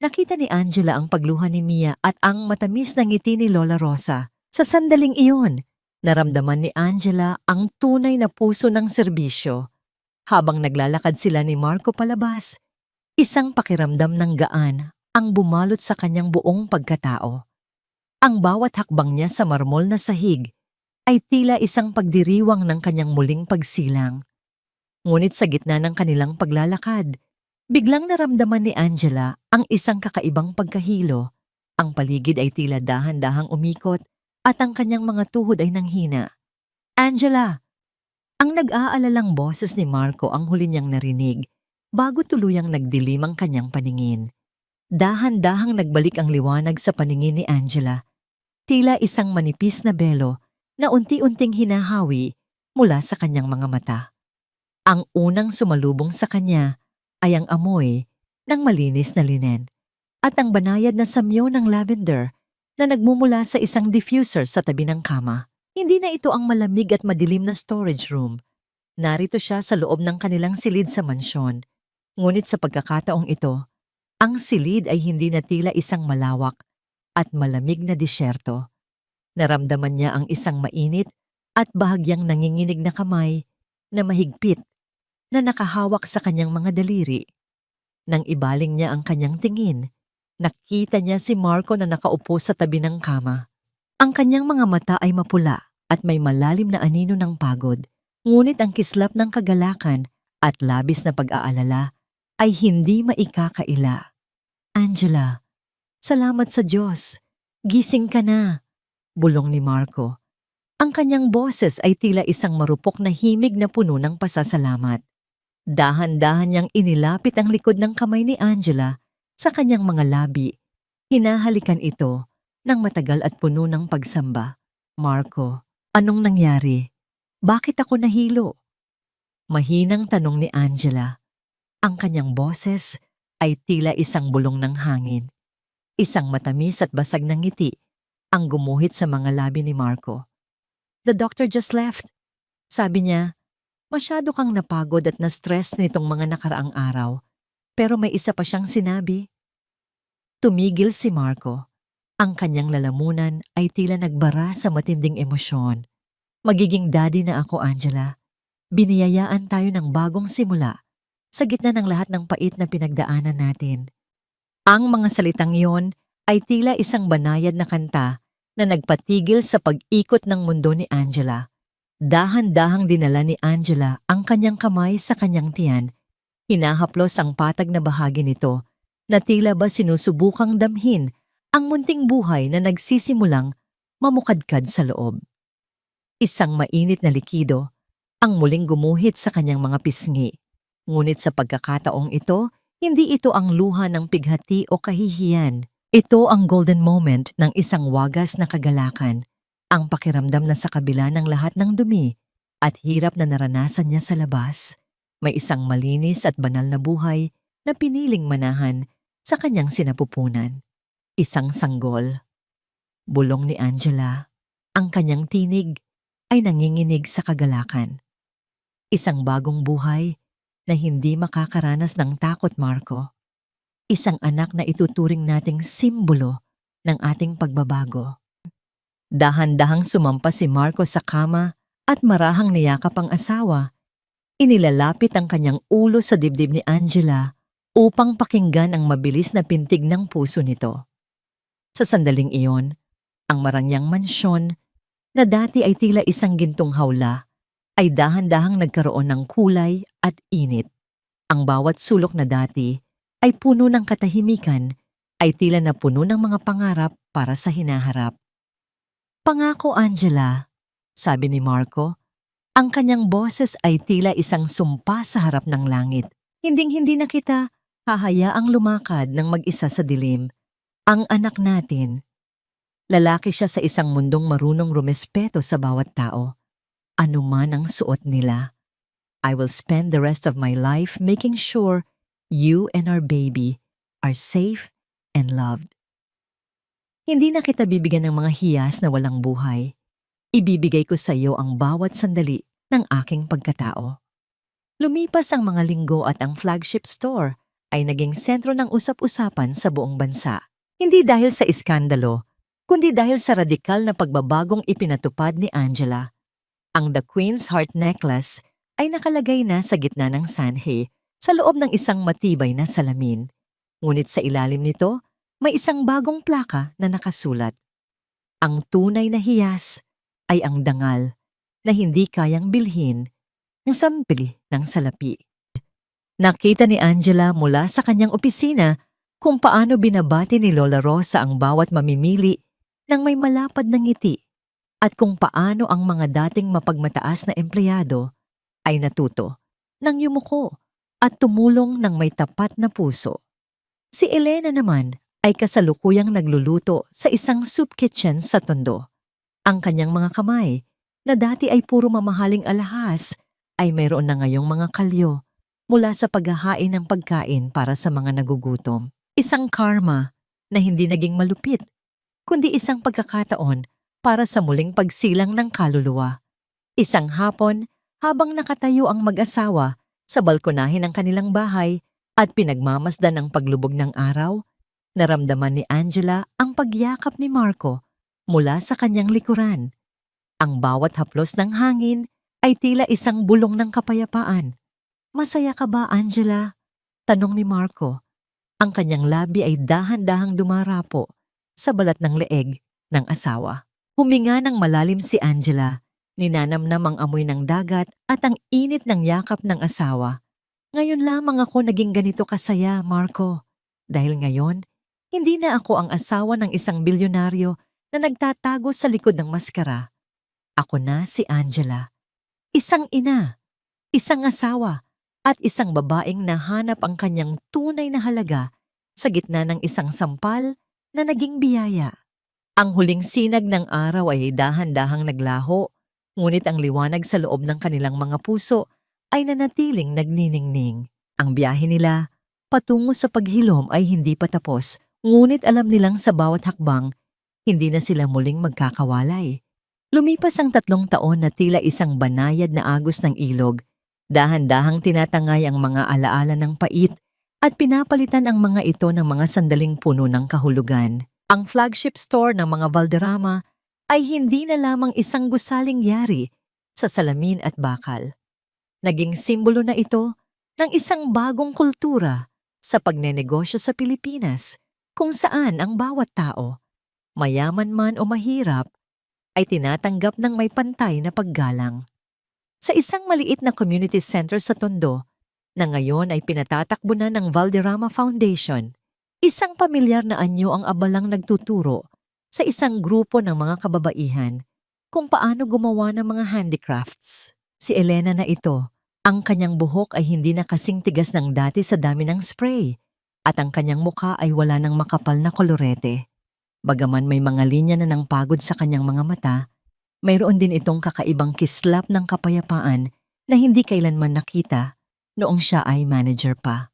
Nakita ni Angela ang pagluha ni Mia at ang matamis na ngiti ni Lola Rosa. Sa sandaling iyon, naramdaman ni Angela ang tunay na puso ng serbisyo. Habang naglalakad sila ni Marco palabas, isang pakiramdam ng gaan ang bumalot sa kanyang buong pagkatao. Ang bawat hakbang niya sa marmol na sahig ay tila isang pagdiriwang ng kanyang muling pagsilang. Ngunit sa gitna ng kanilang paglalakad, biglang naramdaman ni Angela ang isang kakaibang pagkahilo. Ang paligid ay tila dahan-dahang umikot at ang kanyang mga tuhod ay nanghina. Angela! Ang nag-aalalang boses ni Marco ang huli niyang narinig bago tuluyang nagdilim ang kanyang paningin. Dahan-dahang nagbalik ang liwanag sa paningin ni Angela. Tila isang manipis na belo na unti-unting hinahawi mula sa kanyang mga mata. Ang unang sumalubong sa kanya ay ang amoy ng malinis na linen at ang banayad na samyo ng lavender na nagmumula sa isang diffuser sa tabi ng kama. Hindi na ito ang malamig at madilim na storage room. Narito siya sa loob ng kanilang silid sa mansyon. Ngunit sa pagkakataong ito, ang silid ay hindi na tila isang malawak at malamig na disyerto. Naramdaman niya ang isang mainit at bahagyang nanginginig na kamay na mahigpit na nakahawak sa kanyang mga daliri. Nang ibaling niya ang kanyang tingin, nakita niya si Marco na nakaupo sa tabi ng kama. Ang kanyang mga mata ay mapula at may malalim na anino ng pagod. Ngunit ang kislap ng kagalakan at labis na pag-aalala ay hindi maikakaila. Angela, salamat sa Diyos. Gising ka na, bulong ni Marco. Ang kanyang boses ay tila isang marupok na himig na puno ng pasasalamat. Dahan-dahan niyang inilapit ang likod ng kamay ni Angela sa kanyang mga labi. Hinahalikan ito ng matagal at puno ng pagsamba. Marco, anong nangyari? Bakit ako nahilo? Mahinang tanong ni Angela. Ang kanyang boses ay tila isang bulong ng hangin. Isang matamis at basag na ngiti ang gumuhit sa mga labi ni Marco. The doctor just left. Sabi niya, masyado kang napagod at na-stress nitong mga nakaraang araw. Pero may isa pa siyang sinabi. Tumigil si Marco. Ang kanyang lalamunan ay tila nagbara sa matinding emosyon. Magiging daddy na ako, Angela. Biniyayaan tayo ng bagong simula sa gitna ng lahat ng pait na pinagdaanan natin. Ang mga salitang iyon ay tila isang banayad na kanta na nagpatigil sa pag-ikot ng mundo ni Angela. Dahan-dahang dinala ni Angela ang kanyang kamay sa kanyang tiyan. Hinahaplos ang patag na bahagi nito na tila ba sinusubukang damhin ang munting buhay na nagsisimulang mamukadkad sa loob. Isang mainit na likido ang muling gumuhit sa kanyang mga pisngi. Ngunit sa pagkakataong ito, hindi ito ang luha ng pighati o kahihiyan. Ito ang golden moment ng isang wagas na kagalakan. Ang pakiramdam na sa kabila ng lahat ng dumi at hirap na naranasan niya sa labas, may isang malinis at banal na buhay na piniling manahan sa kanyang sinapupunan. Isang sanggol. Bulong ni Angela. Ang kanyang tinig ay nanginginig sa kagalakan. Isang bagong buhay na hindi makakaranas ng takot, Marco. Isang anak na ituturing nating simbolo ng ating pagbabago. Dahan-dahang sumampa si Marco sa kama at marahang niyakap ang asawa. Inilalapit ang kanyang ulo sa dibdib ni Angela upang pakinggan ang mabilis na pintig ng puso nito. Sa sandaling iyon, ang marangyang mansyon na dati ay tila isang gintong hawla ay dahan-dahang nagkaroon ng kulay at init. Ang bawat sulok na dati ay puno ng katahimikan ay tila na puno ng mga pangarap para sa hinaharap. Pangako, Angela, sabi ni Marco. Ang kanyang boses ay tila isang sumpa sa harap ng langit. Hinding-hindi na kita hahayaang lumakad ng mag-isa sa dilim. Ang anak natin. Lalaki siya sa isang mundong marunong rumespeto sa bawat tao. Ano man ang suot nila. I will spend the rest of my life making sure you and our baby are safe and loved. Hindi na kita bibigyan ng mga hiyas na walang buhay. Ibibigay ko sa iyo ang bawat sandali ng aking pagkatao. Lumipas ang mga linggo at ang flagship store ay naging sentro ng usap-usapan sa buong bansa. Hindi dahil sa iskandalo, kundi dahil sa radikal na pagbabagong ipinatupad ni Angela. Ang The Queen's Heart Necklace ay nakalagay na sa gitna ng sanhe sa loob ng isang matibay na salamin. Ngunit sa ilalim nito, may isang bagong plaka na nakasulat. Ang tunay na hiyas ay ang dangal na hindi kayang bilhin ng sampili ng salapi. Nakita ni Angela mula sa kanyang opisina kung paano binabati ni Lola Rosa ang bawat mamimili ng may malapad na ngiti at kung paano ang mga dating mapagmataas na empleyado ay natuto ng yumuko at tumulong ng may tapat na puso. Si Elena naman ay kasalukuyang nagluluto sa isang soup kitchen sa Tondo. Ang kanyang mga kamay, na dati ay puro mamahaling alahas, ay mayroon na ngayong mga kalyo mula sa paghahain ng pagkain para sa mga nagugutom. Isang karma na hindi naging malupit, kundi isang pagkakataon para sa muling pagsilang ng kaluluwa. Isang hapon, habang nakatayo ang mag-asawa sa balkonahe ng kanilang bahay at pinagmamasdan ang paglubog ng araw, naramdaman ni Angela ang pagyakap ni Marco mula sa kanyang likuran. Ang bawat haplos ng hangin ay tila isang bulong ng kapayapaan. Masaya ka ba, Angela? Tanong ni Marco. Ang kanyang labi ay dahan-dahang dumarapo sa balat ng leeg ng asawa. Huminga ng malalim si Angela, Ninanamnam ang amoy ng dagat at ang init ng yakap ng asawa. Ngayon lamang ako naging ganito kasaya, Marco. Dahil ngayon, hindi na ako ang asawa ng isang bilyonaryo na nagtatago sa likod ng maskara. Ako na si Angela. Isang ina, isang asawa, at isang babaeng nahanap ang kanyang tunay na halaga sa gitna ng isang sampal na naging biyaya. Ang huling sinag ng araw ay dahan-dahang naglaho, ngunit ang liwanag sa loob ng kanilang mga puso ay nanatiling nagniningning. Ang biyahe nila patungo sa paghilom ay hindi pa tapos, ngunit alam nilang sa bawat hakbang, hindi na sila muling magkakawalay. Lumipas ang 3 taon na tila isang banayad na agos ng ilog. Dahan-dahang tinatangay ang mga alaala ng pait at pinapalitan ang mga ito ng mga sandaling puno ng kahulugan. Ang flagship store ng mga Valderrama ay hindi na lamang isang gusaling yari sa salamin at bakal. Naging simbolo na ito ng isang bagong kultura sa pagnenegosyo sa Pilipinas, kung saan ang bawat tao, mayaman man o mahirap, ay tinatanggap ng may pantay na paggalang. Sa isang maliit na community center sa Tondo, na ngayon ay pinatatakbo na ng Valderrama Foundation, isang pamilyar na anyo ang abalang nagtuturo sa isang grupo ng mga kababaihan kung paano gumawa ng mga handicrafts. Si Elena na ito, ang kanyang buhok ay hindi na kasing tigas ng dati sa dami ng spray at ang kanyang mukha ay wala ng makapal na kolorete. Bagaman may mga linya na ng pagod sa kanyang mga mata, mayroon din itong kakaibang kislap ng kapayapaan na hindi kailanman nakita noong siya ay manager pa.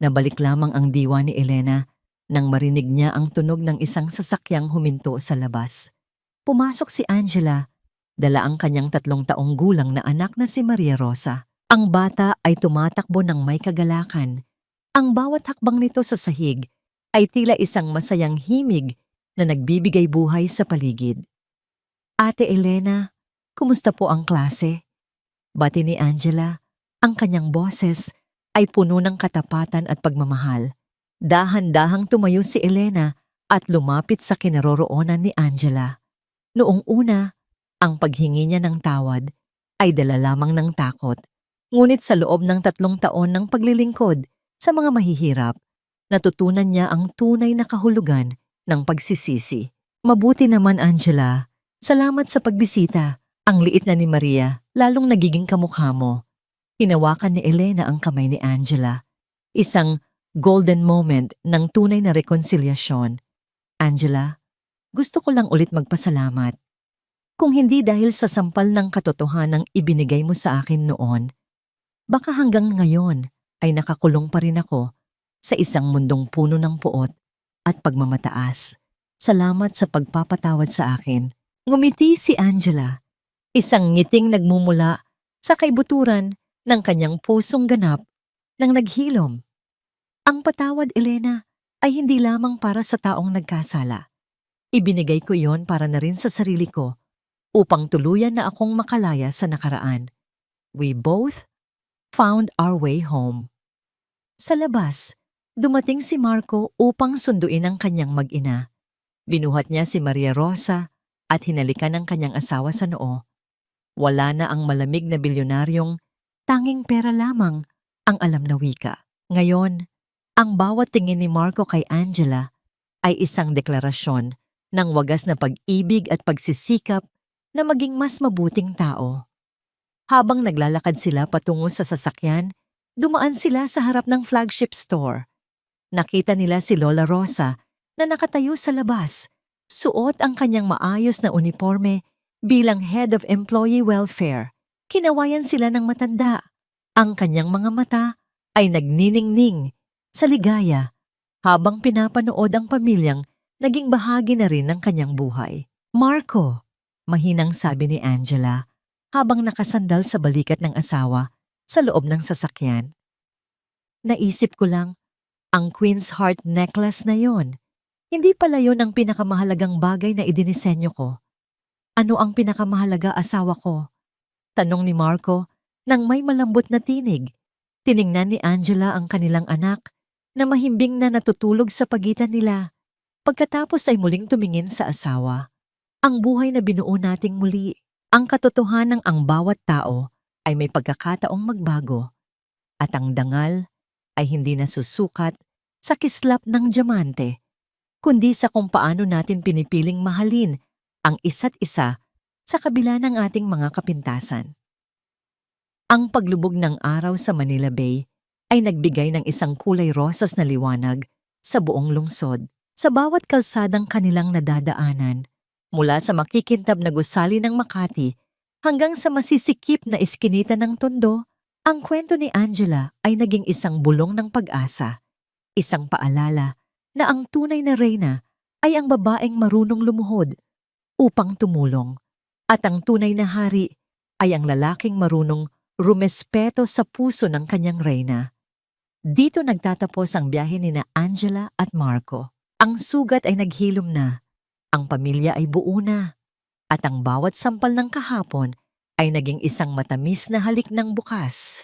Nabalik lamang ang diwa ni Elena nang marinig niya ang tunog ng isang sasakyang huminto sa labas. Pumasok si Angela, dala ang kanyang 3 taong gulang na anak na si Maria Rosa. Ang bata ay tumatakbo ng may kagalakan. Ang bawat hakbang nito sa sahig ay tila isang masayang himig na nagbibigay buhay sa paligid. Ate Elena, kumusta po ang klase? Bati ni Angela, ang kanyang boses ay puno ng katapatan at pagmamahal. Dahan-dahang tumayo si Elena at lumapit sa kinaroroonan ni Angela. Noong una, ang paghingi niya ng tawad ay dala lamang ng takot. Ngunit sa loob ng 3 taon ng paglilingkod sa mga mahihirap, natutunan niya ang tunay na kahulugan ng pagsisisi. Mabuti naman, Angela. Salamat sa pagbisita. Ang liit na ni Maria, lalong nagiging kamukha mo. Hinawakan ni Elena ang kamay ni Angela. Isang golden moment ng tunay na rekonsilyasyon. Angela, gusto ko lang ulit magpasalamat. Kung hindi dahil sa sampal ng katotohanang ibinigay mo sa akin noon, baka hanggang ngayon ay nakakulong pa rin ako sa isang mundong puno ng puot at pagmamataas. Salamat sa pagpapatawad sa akin. Ngumiti si Angela, isang ngiting nagmumula sa kaibuturan ng kanyang pusong ganap nang naghilom. Ang patawad, Elena, ay hindi lamang para sa taong nagkasala. Ibinigay ko iyon para na rin sa sarili ko upang tuluyan na akong makalaya sa nakaraan. We both found our way home. Sa labas, dumating si Marco upang sunduin ang kanyang mag-ina. Binuhat niya si Maria Rosa at hinalikan ang kanyang asawa sa noo. Wala na ang malamig na bilyonaryong tanging pera lamang ang alam na wika. Ngayon, ang bawat tingin ni Marco kay Angela ay isang deklarasyon ng wagas na pag-ibig at pagsisikap na maging mas mabuting tao. Habang naglalakad sila patungo sa sasakyan, dumaan sila sa harap ng flagship store. Nakita nila si Lola Rosa na nakatayo sa labas, suot ang kanyang maayos na uniforme bilang Head of Employee Welfare. Kinawayan sila ng matanda. Ang kanyang mga mata ay nagniningning sa ligaya habang pinapanood ang pamilyang naging bahagi na rin ng kanyang buhay. Marco, mahinang sabi ni Angela habang nakasandal sa balikat ng asawa sa loob ng sasakyan. Naisip ko lang, ang Queen's Heart necklace na yon, hindi pala yon ang pinakamahalagang bagay na idinisenyo ko. Ano ang pinakamahalaga, asawa ko? Tanong ni Marco nang may malambot na tinig. Tiningnan ni Angela ang kanilang anak na mahimbing na natutulog sa pagitan nila. Pagkatapos ay muling tumingin sa asawa. Ang buhay na binuo nating muli, Ang katotohanang ang bawat tao ay may pagkakataong magbago at ang dangal ay hindi nasusukat sa kislap ng diamante, kundi sa kung paano natin pinipiling mahalin ang isa't isa sa kabila ng ating mga kapintasan. Ang paglubog ng araw sa Manila Bay ay nagbigay ng isang kulay rosas na liwanag sa buong lungsod. Sa bawat kalsadang kanilang nadadaanan, mula sa makikintab na gusali ng Makati hanggang sa masisikip na iskinita ng Tondo, ang kwento ni Angela ay naging isang bulong ng pag-asa, isang paalala na ang tunay na reyna ay ang babaeng marunong lumuhod upang tumulong, at ang tunay na hari ay ang lalaking marunong rumespeto sa puso ng kanyang reyna. Dito nagtatapos ang biyahe ni na Angela at Marco. Ang sugat ay naghilom na, ang pamilya ay buo na, at ang bawat sampal ng kahapon ay naging isang matamis na halik ng bukas.